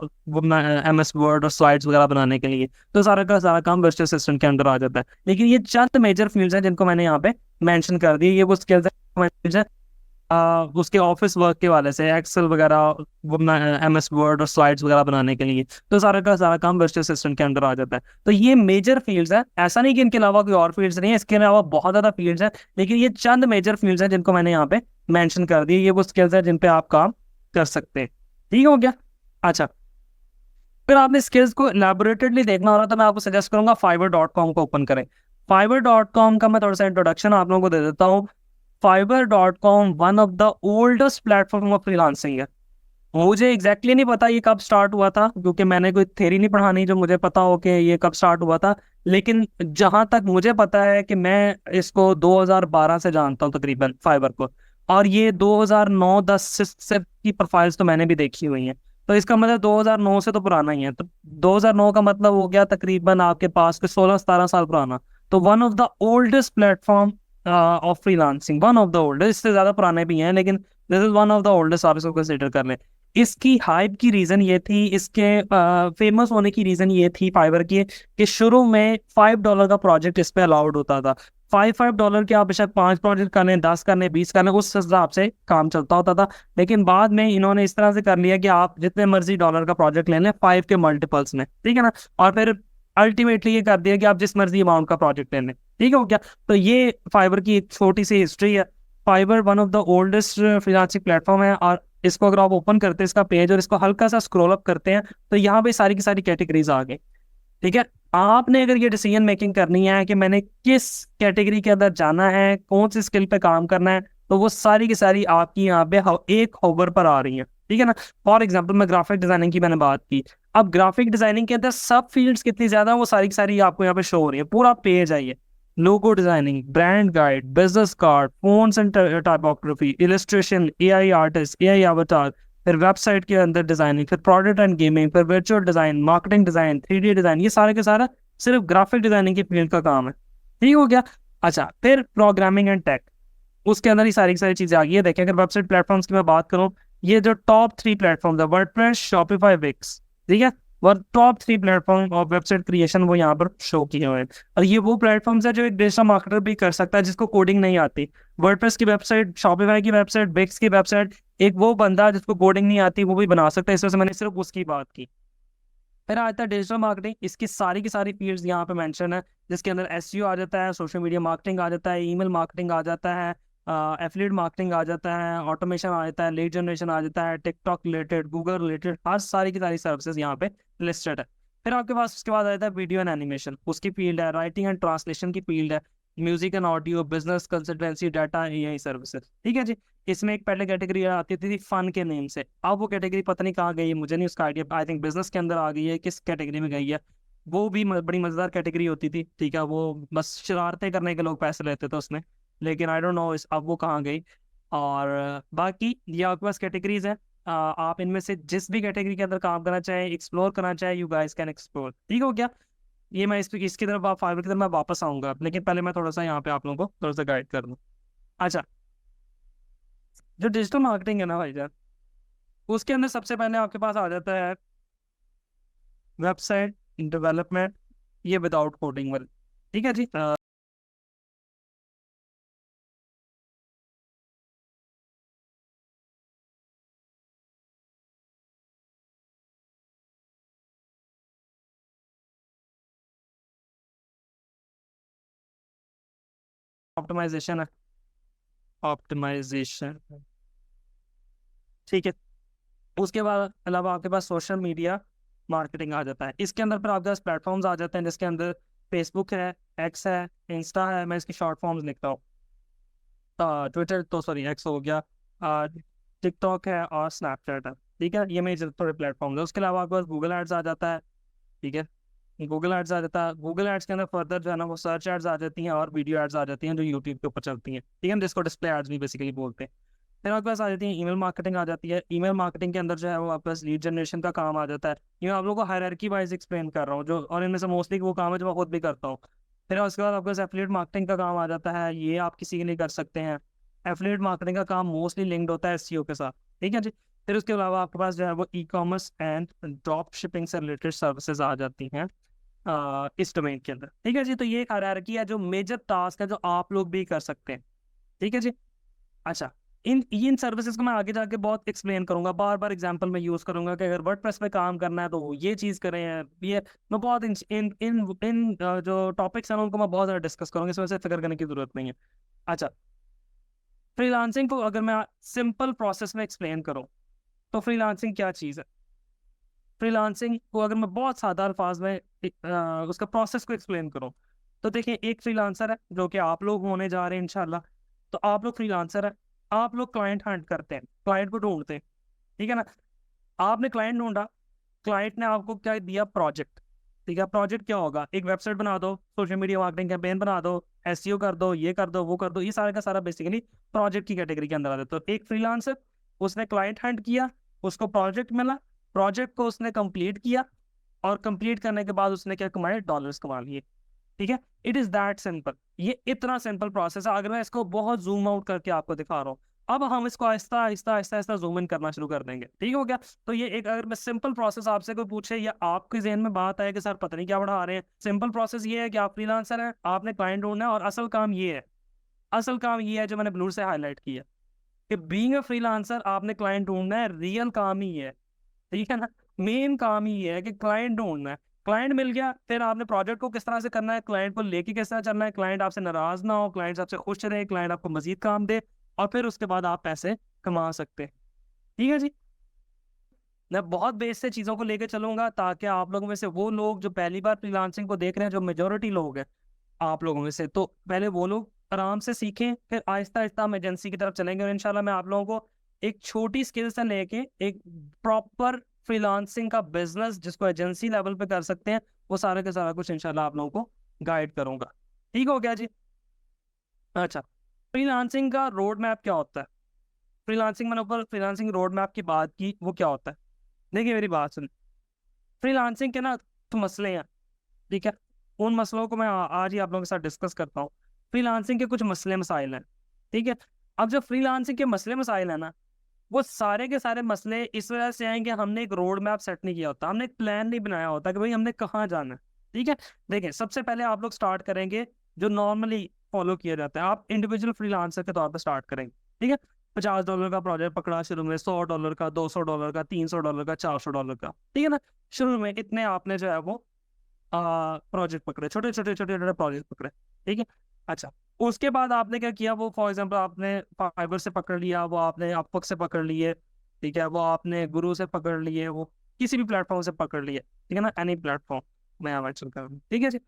[SPEAKER 1] MS वर्ड और स्लाइड्स वगैरह बनाने के लिए। तो सारा का सारा काम वर्चुअल असिस्टेंट के अंदर आ जाता है। लेकिन ये चंद मेजर फील्ड्स हैं जिनको मैंने यहाँ पे मेंशन कर दी। ये वो स्किल्स है उसके ऑफिस वर्क के वाले से, एक्सेल वगैरह, MS वर्ड और स्लाइड्स वगैरह बनाने के लिए। तो सारा का सारा काम वर्चुअल असिस्टेंट के अंदर आ जाता है। तो ये मेजर फील्ड्स हैं, ऐसा नहीं कि इनके अलावा कोई और फील्ड्स नहीं है, इसके अलावा बहुत ज़्यादा फील्ड्स हैं, लेकिन ये चंद मेजर फील्ड्स हैं जिनको मैंने यहाँ पे मेंशन कर दिए। ये वो स्किल्स हैं जिन पे आप काम कर सकते हैं। ठीक हो गया। अच्छा, फिर आपने स्किल्स को एलैबोरेटेडली देखना हो रहा तो मैं आपको सजेस्ट करूंगा fiverr.com को ओपन करें। fiverr.com का मैं थोड़ा सा इंट्रोडक्शन आप लोगों को दे देता हूँ। fiverr.com one of the oldest platform of freelancing है। मुझे एग्जैक्टली नहीं पता ये कब स्टार्ट हुआ था, क्योंकि मैंने कोई थ्योरी नहीं पढ़ानी जो मुझे पता हो कि ये कब स्टार्ट हुआ था। लेकिन जहां तक मुझे पता है कि मैं इसको 2012 से जानता हूँ तकरीबन फाइवर को, और ये 2009-10 से की प्रोफाइल्स तो मैंने भी देखी हुई हैं। तो इसका मतलब 2009 से तो पुराना ही है। तो 2009 का मतलब हो गया तकरीबन आपके पास के 16-17 साल पुराना। तो one of the oldest platform of freelancing, one of the oldest, इससे ज्यादा पुराने भी हैं लेकिन this is one of the oldest, आप इसको कंसिडर कर लें। इसकी हाइप की रीजन ये थी, इसके फेमस होने की रीजन ये थी फाइवर की, कि शुरू में $5 का प्रोजेक्ट इस पे अलाउड होता था। $5 के आप बेशक 5 प्रोजेक्ट करने, 10 करने, 20 करने, उस हिसाब से काम चलता होता था। लेकिन बाद में इन्होंने इस तरह से कर लिया कि आप जितने मर्जी डॉलर का प्रोजेक्ट ले लें 5 के मल्टीपल्स में, ठीक है ना। और फिर अल्टीमेटली ये कर दिया कि आप जिस मर्जी अमाउंट का प्रोजेक्ट ले लें, ठीक हो गया। तो ये फाइवर की एक छोटी सी हिस्ट्री है। Fiverr one of the oldest freelancing platform है, और इसको अगर आप ओपन करते हैं इसका पेज और इसको हल्का सा स्क्रॉल अप करते हैं तो यहाँ पे सारी की सारी कैटेगरीज आ गई। ठीक है, आपने अगर ये डिसीजन मेकिंग करनी है कि मैंने किस कैटेगरी के अंदर जाना है, कौन सी स्किल पे काम करना है, तो वो सारी की सारी आपकी यहाँ पे एक होवर पर आ रही है। ठीक है ना। फॉर एग्जाम्पल मैं ग्राफिक डिजाइनिंग की मैंने बात की। अब ग्राफिक डिजाइनिंग के अंदर सब फील्ड्स कितनी ज्यादा, वो सारी की सारी आपको यहाँ पे शो हो रही है। पूरा पेज है ये। Logo designing, brand guide, business card, phones and typography, illustration, AI artist, AI अवतार, फिर वेबसाइट के अंदर डिजाइनिंग, फिर प्रोडक्ट एंड गेमिंग, फिर virtual design, marketing design, 3D design, ये सारे के सारा सिर्फ ग्राफिक डिजाइनिंग की फील्ड का काम है। ठीक हो गया। अच्छा, फिर प्रोग्रामिंग एंड टेक, उसके अंदर ही सारी की सारी चीजें आ गई है। देखिए अगर वेबसाइट प्लेटफॉर्म्स की मैं बात करूँ, ये जो टॉप 3 प्लेटफॉर्म है, वर्डप्रेस, शॉपिफाई, विक्स, ठीक है, वो top 3 platform of website creation वो यहाँ पर शो किए हुए हैं। और ये वो प्लेटफॉर्म्स है जो एक डिजिटल मार्केटर भी कर सकता है जिसको कोडिंग नहीं आती। वर्डप्रेस की वेबसाइट, शॉपिफाई की वेबसाइट, विक्स की वेबसाइट, एक वो बंदा जिसको कोडिंग नहीं आती वो भी बना सकता है। इस वजह से मैंने सिर्फ उसकी बात की। फिर आता है डिजिटल मार्केटिंग, इसकी सारी की सारी फील्ड्स यहाँ पे मेंशन है, जिसके अंदर SEO आ जाता है, सोशल मीडिया मार्केटिंग आ जाता है, ईमेल मार्केटिंग आ जाता है, एफिलिएट मार्केटिंग आ जाता है, ऑटोमेशन आ जाता है, लीड जनरेशन आ जाता है, टिकटॉक रिलेटेड, गूगल रिलेटेड, हर सारी की सारी सर्विसेज यहाँ पे लिस्टेड है। फिर आपके पास उसके बाद आ जाता है वीडियो एंड एनिमेशन, उसकी फील्ड है, राइटिंग एंड ट्रांसलेशन की फील्ड है, music and audio, business consultancy, data, AI services. ठीक है जी। इसमें एक पहले कैटेगरी आती थी फन के नेम से, अब वो कैटेगरी पता नहीं कहाँ गई है, मुझे नहीं उसका आइडिया। आई थिंक बिजनेस के अंदर आ गई है, किस कैटेगरी में गई है। वो भी बड़ी मजेदार कैटेगरी होती थी। ठीक है, वो बस शरारतें करने के लोग पैसे लेते थे उसमें, लेकिन आई डोंट नो इस अब वो कहाँ गई। और बाकी ये आपके पास कैटेगरीज हैं। आप इनमें से जिस भी कैटेगरी के अंदर काम करना चाहें, एक्सप्लोर करना चाहें, यू गाइस कैन एक्सप्लोर। ठीक हो गया। ये मैं इसकी तरफ, आप फाइबर की तरफ मैं वापस आऊंगा, लेकिन पहले मैं थोड़ा सा यहाँ पे आप लोगों को थोड़ा सा गाइड कर दूँ। अच्छा, जो डिजिटल मार्केटिंग है ना भाईजान, उसके अंदर सबसे पहले आपके पास आ जाता है वेबसाइट डेवलपमेंट, ये विदाउट कोडिंग वाली। ठीक है जी। ऑप्टिमाइजेशन है, ऑप्टिमाइजेशन। ठीक है। उसके बाद अलावा आपके पास सोशल मीडिया मार्केटिंग आ जाता है। इसके अंदर फिर आपके पास प्लेटफॉर्म्स आ जाते हैं, जिसके अंदर फेसबुक है, एक्स है, इंस्टा है, मैं इसकी शॉर्ट फॉर्म्स लिखता हूँ, ट्विटर तो सॉरी एक्स हो गया, टिकटॉक है और स्नैपचैट है। ठीक है, ये मेरे थोड़े प्लेटफॉर्म्स है। उसके अलावा आपके पास गूगल एड्स आ जाता है। ठीक है, गूगल एड्स आ जाता है। गूगल एड्स के अंदर फर्दर जो है ना वो सर्च एड्स आ जाती हैं और वीडियो एड्स आ जाती हैं जो यूट्यूब के ऊपर चलती हैं। ठीक है, जिसको डिस्प्ले एड्स भी बेसिकली बोलते हैं। फिर आपके पास आ जाती है ईमेल मार्केटिंग आ जाती है। ईमेल मार्केटिंग के अंदर जो है वो आपके पास लीड जनरेशन का काम आ जाता है। ये मैं आप लोगों को हायरार्की वाइज एक्सप्लेन कर रहा हूँ जो, और इनमें से मोस्टली वो काम है जो मैं खुद भी करता हूँ। फिर उसके बाद आपके पास एफिलिएट मार्केटिंग का काम आ जाता है, ये आप किसी के लिए कर सकते हैं। एफिलिएट मार्केटिंग का काम मोस्टली लिंक्ड होता है एसईओ के साथ, ठीक है जी। फिर उसके अलावा आपके पास जो है वो e commerce and drop shipping से रिलेटेड सर्विसेज आ जाती हैं इस डोमेन के अंदर, ठीक है जी। तो ये एक हायरार्की है जो मेजर टास्क है जो आप लोग भी कर सकते हैं, ठीक है जी। अच्छा, इन सर्विसेज को मैं आगे जाके बहुत एक्सप्लेन करूंगा, बार बार एग्जांपल में यूज करूंगा कि अगर वर्डप्रेस पे काम करना है तो ये चीज करें। ये मैं बहुत इन जो टॉपिक्स हैं उनको मैं बहुत ज़्यादा डिस्कस करूंगा, इस वजह से फिक्र करने की जरूरत नहीं है। अच्छा, फ्रीलांसिंग को अगर मैं सिंपल प्रोसेस में एक्सप्लेन करूं तो फ्रीलांसिंग क्या चीज़ है। फ्रीलांसिंग को अगर मैं बहुत सादा अल्फाज में उसका प्रोसेस को एक्सप्लेन करूं तो देखिए, एक फ्रीलांसर है जो कि आप लोग होने जा रहे हैं इंशाल्लाह। तो आप लोग फ्रीलांसर है, आप लोग क्लाइंट हंट करते हैं, क्लाइंट को ढूंढते हैं, ठीक है ना। आपने क्लाइंट ढूंढा, क्लाइंट ने आपको क्या दिया, प्रोजेक्ट, ठीक है। प्रोजेक्ट क्या होगा, एक वेबसाइट बना दो, सोशल मीडिया मार्केटिंग कैंपेन बना दो, एसईओ कर दो, ये कर दो, वो कर दो, ये सारा का सारा बेसिकली प्रोजेक्ट की कैटेगरी के अंदर आ जाता है। तो एक फ्रीलांसर, उसने क्लाइंट हंट किया, उसको प्रोजेक्ट मिला, प्रोजेक्ट को उसने कंप्लीट किया, और कंप्लीट करने के बाद उसने क्या कमाए, डॉलर्स कमा लिए, ठीक है। इट इज दैट सिंपल, ये इतना सिंपल प्रोसेस है। अगर मैं इसको बहुत जूम आउट करके आपको दिखा रहा हूँ, अब हम इसको आहिस्ता आहिस्ता आहिस्ता आहिस्ता जूम इन करना शुरू कर देंगे, ठीक हो गया। तो ये एक, अगर मैं सिंपल प्रोसेस आपसे कोई पूछे या आपके जहन में बात आए कि सर पता नहीं क्या पढ़ा रहे हैं, सिंपल प्रोसेस ये है कि आप फ्रीलांसर हैं, आपने क्लाइंट ढूंढना है, और असल काम ये है, असल काम ये है जो मैंने ब्लू से हाईलाइट किया कि बीइंग अ फ्रीलांसर आपने क्लाइंट ढूंढना है, रियल काम ही है, ठीक है ना। मेन काम ही है कि क्लाइंट ढूंढना है। क्लाइंट मिल गया, फिर आपने प्रोजेक्ट को किस तरह से करना है, क्लाइंट को लेके किस तरह चलना है, क्लाइंट आपसे नाराज ना हो, क्लाइंट आपसे खुश रहे, क्लाइंट आपको मजीद काम दे, और फिर उसके बाद आप पैसे कमा सकते हैं, ठीक है जी। मैं बहुत बेस से चीज़ों को लेके चलूंगा ताकि आप लोगों में से वो लोग जो पहली बार फ्रीलांसिंग को देख रहे हैं, जो मेजोरिटी लोग हैं आप लोगों में से, तो पहले वो लोग आराम से सीखें, फिर आहिस्ता आहिस्ता हम एजेंसी की तरफ चलेंगे, और इंशाल्लाह मैं आप लोगों को एक छोटी स्किल से लेके एक प्रॉपर फ्रीलांसिंग का बिजनेस जिसको एजेंसी लेवल पे कर सकते हैं, वो सारा का सारा कुछ इंशाल्लाह आप लोगों को गाइड करूंगा, ठीक हो गया जी। अच्छा, फ्रीलांसिंग का रोड मैप क्या होता है। फ्रीलांसिंग, मैंने ऊपर फ्रीलांसिंग रोड मैप की बात की, वो क्या होता है। देखिए मेरी बात सुन, फ्रीलांसिंग के ना तो मसले हैं, ठीक है। उन मसलों को मैं आज ही आप लोगों के साथ डिस्कस करता हूँ। फ्रीलांसिंग के कुछ मसले मसाइल हैं, ठीक है। अब जो फ्रीलांसिंग के मसले मसाइल है ना, वो सारे के सारे मसले इस वजह से आए कि हमने एक रोड मैप सेट नहीं किया होता, हमने एक प्लान नहीं बनाया होता कि भाई हमने कहाँ जाना है, ठीक है। देखिए, सबसे पहले आप लोग स्टार्ट करेंगे जो नॉर्मली फॉलो किया जाता है, आप इंडिविजुअल फ्रीलांसर के तौर पर स्टार्ट करेंगे, ठीक है। $50 का प्रोजेक्ट पकड़ा शुरू में, $100 का, $200 का, $300 का, $400 का, ठीक है ना। शुरू में इतने आपने जो है वो प्रोजेक्ट पकड़े, छोटे छोटे छोटे छोटे प्रोजेक्ट पकड़े, ठीक है। अच्छा, उसके बाद आपने क्या किया, वो फॉर एग्जांपल आपने फाइबर से पकड़ लिया, वो आपने अपवर्क से पकड़ लिए, ठीक है, वो आपने गुरु से पकड़ लिए, वो किसी भी प्लेटफॉर्म से पकड़ लिए, ठीक है ना, एनी प्लेटफॉर्म मैं मेंशन कर रहा हूँ, ठीक है जी।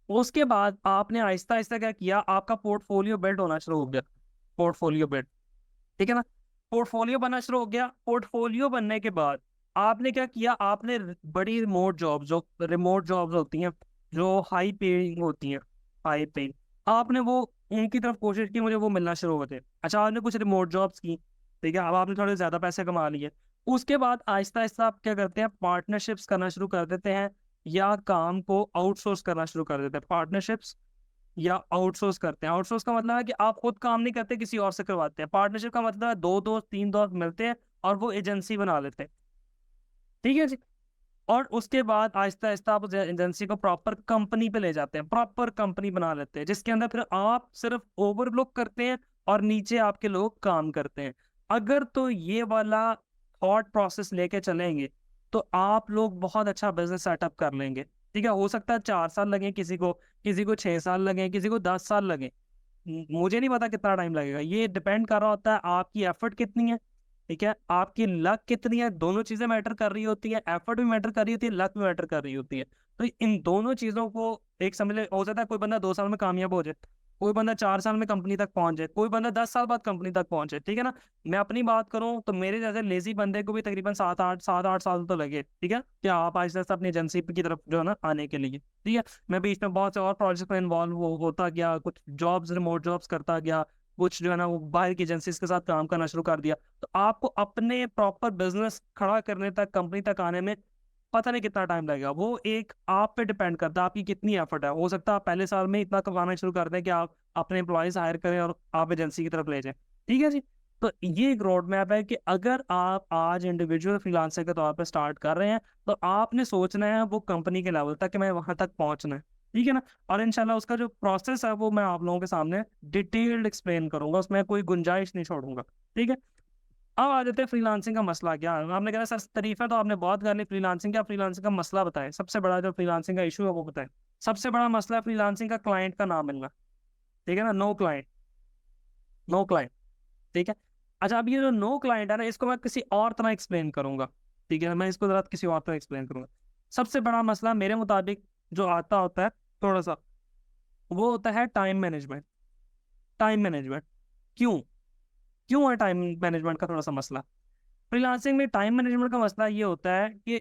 [SPEAKER 1] उसके बाद आपने आहिस्ता आहिस्ता क्या किया, आपका पोर्टफोलियो बिल्ड होना शुरू हो गया, पोर्टफोलियो बिल्ड, ठीक है ना। पोर्टफोलियो बनना शुरू हो गया, पोर्टफोलियो बनने के बाद आपने क्या किया, आपने बड़ी रिमोट जॉब्स होती हैं जो हाई पेइंग होती हैं, हाई पेइंग, आपने वो उनकी तरफ कोशिश की, मुझे वो मिलना शुरू हो गए। अच्छा, आपने कुछ रिमोट जॉब्स की, ठीक है, अब आपने थोड़े ज्यादा पैसे कमा लिए। उसके बाद आहिस्ता आहिस्ता आप क्या करते हैं, पार्टनरशिप्स करना शुरू कर देते हैं, या काम को आउटसोर्स करना शुरू कर देते हैं। पार्टनरशिप्स या आउटसोर्स करते हैं। आउटसोर्स का मतलब है कि आप खुद काम नहीं करते, किसी और से करवाते हैं। पार्टनरशिप का मतलब है दो दोस्त तीन दोस्त मिलते हैं और वो एजेंसी बना लेते हैं, ठीक है जी। और उसके बाद आहिस्ता आहिस्ता आप उस एजेंसी को प्रॉपर कंपनी पे ले जाते हैं, प्रॉपर कंपनी बना लेते हैं, जिसके अंदर फिर आप सिर्फ ओवरलुक करते हैं और नीचे आपके लोग काम करते हैं। अगर तो ये वाला थॉट प्रोसेस लेके चलेंगे तो आप लोग बहुत अच्छा बिजनेस सेटअप कर लेंगे, ठीक है। हो सकता है 4 साल लगे किसी को 6 साल लगे, किसी को 10 साल लगे, मुझे नहीं पता कितना टाइम लगेगा। ये डिपेंड कर रहा होता है आपकी एफर्ट कितनी है, ठीक है, आपकी लक कितनी है। दोनों चीजें मैटर कर रही होती है, एफर्ट भी मैटर कर रही होती है, लक भी मैटर कर रही होती है। तो इन दोनों चीजों को एक समझ ले, हो सकता है कोई बंदा 2 साल में कामयाब हो जाए, कोई बंदा 4 साल में कंपनी तक पहुंच जाए, कोई बंदा 10 साल बाद कंपनी तक पहुंचे, ठीक है ना। मैं अपनी बात करूं तो मेरे जैसे लेजी बंदे को भी तकरीबन 7-8 साल तो लगे, ठीक है, क्या आप आहिस्ता आहिस्ता अपनी एजेंसी की तरफ जो है ना आने के लिए, ठीक है। मैं बीच में बहुत से और प्रोजेक्ट में इन्वॉल्व होता गया, कुछ जॉब्स रिमोट जॉब्स करता गया, कुछ जो है ना वो बाहर की एजेंसीज के साथ काम करना शुरू कर दिया, तो आपको अपने प्रॉपर बिजनेस खड़ा करने तक, कंपनी तक आने में पता नहीं कितना टाइम लगेगा। वो एक आप पे डिपेंड करता है आपकी कितनी एफर्ट है। हो सकता है आप पहले साल में इतना कमाना शुरू कर दें कि आप अपने एम्प्लॉयज हायर करें और आप एजेंसी की तरफ ले जाएं। ठीक है जी। तो ये एक रोड मैप है कि अगर आप आज इंडिविजुअल फ्रीलांसर के तौर पर स्टार्ट कर रहे हैं, तो आपने सोचना है वो कंपनी के लेवल तक कि मैं वहां तक पहुंचना है। ठीक है ना। और इंशाल्लाह उसका जो प्रोसेस है वो मैं आप लोगों के सामने डिटेल्ड एक्सप्लेन करूंगा, उसमें कोई गुंजाइश नहीं छोड़ूंगा। ठीक है। अब आ जाते हैं फ्रीलांसिंग का मसला क्या है। आपने कहा सर तारीफ है तो आपने बहुत कर ली फ्रीलांसिंग क्या, फ्रीलांसिंग का मसला बताएं, सबसे बड़ा जो फ्रीलांसिंग का इशू है वो बताएं। सबसे बड़ा मसला है फ्रीलांसिंग का क्लाइंट का नाम मिलना। ठीक है ना, नो क्लाइंट, नो क्लाइंट। ठीक है। अच्छा, अब ये जो नो क्लाइंट है ना, इसको मैं किसी और तरह एक्सप्लेन करूंगा। ठीक है, मैं इसको जरा किसी और तरह एक्सप्लेन करूंगा। सबसे बड़ा मसला मेरे मुताबिक जो आता होता है थोड़ा सा, वो होता है टाइम मैनेजमेंट। टाइम मैनेजमेंट क्यों, क्यों है टाइम मैनेजमेंट का थोड़ा सा मसला। फ्रीलांसिंग में टाइम मैनेजमेंट का मसला ये होता है कि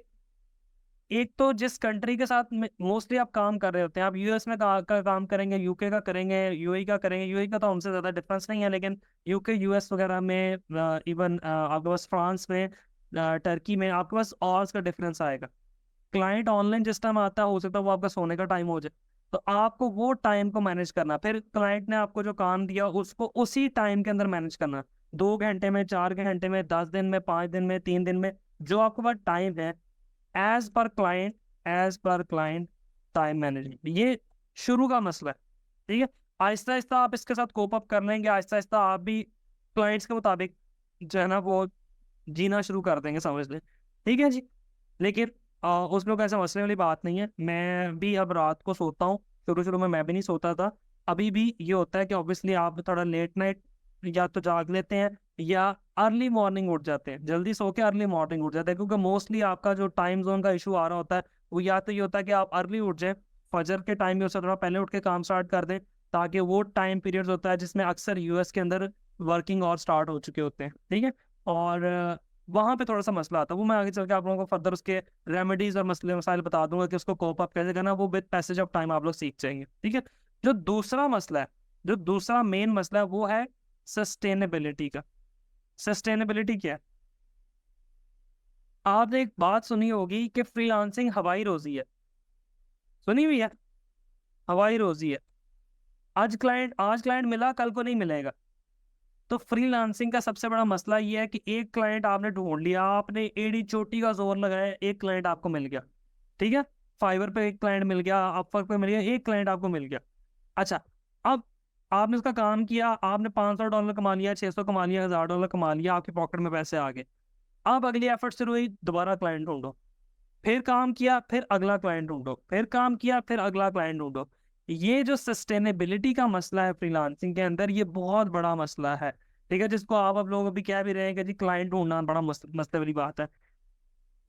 [SPEAKER 1] एक तो जिस कंट्री के साथ मोस्टली आप काम कर रहे होते हैं, आप यूएस में का काम करेंगे, यूके का करेंगे, यूएई का करेंगे। यूएई का तो हमसे ज़्यादा डिफरेंस नहीं है, लेकिन यूके यूएस वगैरह में, इवन आपके पास फ्रांस में, टर्की में आपके पास आवर्स का डिफरेंस आएगा। क्लाइंट ऑनलाइन जिस टाइम आता है, हो सकता है वो आपका सोने का टाइम हो जाए, तो आपको वो टाइम को मैनेज करना, फिर क्लाइंट ने आपको जो काम दिया उसको उसी टाइम के अंदर मैनेज करना। 2 घंटे में, 4 घंटे में, 10 दिन में, 5 दिन में, 3 दिन में, जो आपके पास टाइम है, as per client, as per client time management, ये शुरू का मसला है। ठीक है। आहिस्ता आहिस्ता आप इसके साथ कोप अप कर लेंगे, आहिस्ता आहिस्ता आप भी क्लाइंट्स के मुताबिक जो है ना वो जीना शुरू कर देंगे, समझ लें। ठीक है जी। लेकिन उसमें कोई ऐसा मसले वाली बात नहीं है। मैं भी अब रात को सोता हूँ, शुरू शुरू में मैं भी नहीं सोता था। अभी भी ये होता है कि ऑब्वियसली आप थोड़ा लेट नाइट या तो जाग लेते हैं या अर्ली मॉर्निंग उठ जाते हैं, जल्दी सो के अर्ली मॉर्निंग उठ जाते हैं, क्योंकि मोस्टली आपका जो टाइम जोन का इशू आ रहा होता है वो या तो ये होता है कि आप अर्ली उठ जाएं, फजर के टाइम में उससे थोड़ा पहले उठ के काम स्टार्ट कर दें, ताकि वो टाइम पीरियड होता है जिसमें अक्सर यूएस के अंदर वर्किंग और स्टार्ट हो चुके होते हैं। ठीक है। और वहां पे थोड़ा सा मसला आता है, वो मैं आगे चल के आप लोगों को फर्दर उसके रेमेडीज और मसले मसाइल बता दूंगा कि उसको कोप अप कैसे करना, वो विद पैसेज ऑफ टाइम आप लोग सीख जाएंगे। ठीक है। जो दूसरा मसला है, जो दूसरा मेन मसला है, वो है सस्टेनेबिलिटी का। सस्टेनेबिलिटी क्या है। आपने एक बात सुनी होगी कि फ्रीलांसिंग हवाई रोजी है, सुनी हुई है, हवाई रोजी है। आज क्लाइंट मिला, कल को नहीं मिलेगा। तो फ्रीलांसिंग का सबसे बड़ा मसला ये है कि एक क्लाइंट आपने ढूंढ लिया, आपने एड़ी चोटी का जोर लगाया, एक क्लाइंट आपको मिल गया। ठीक है। फाइवर पे एक क्लाइंट मिल गया, अपवर्क पे मिल गया, एक क्लाइंट आपको मिल गया। अच्छा, अब आपने उसका काम किया, आपने $500 कमा लिया, 600 कमा लिया, $1000 कमा लिया, आपके पॉकेट में पैसे आ गए। अब अगली एफर्ट शुरू हुई, दोबारा क्लाइंट ढूंढो, फिर काम किया, फिर अगला क्लाइंट ढूंढो, फिर काम किया, फिर अगला क्लाइंट ढूंढो। ये जो सस्टेनेबिलिटी का मसला है फ्रीलांसिंग के अंदर, ये बहुत बड़ा मसला है। ठीक है। जिसको आप अब लोग अभी कह भी रहे हैं कि जी क्लाइंट ढूंढना बड़ा मसले वाली बात है।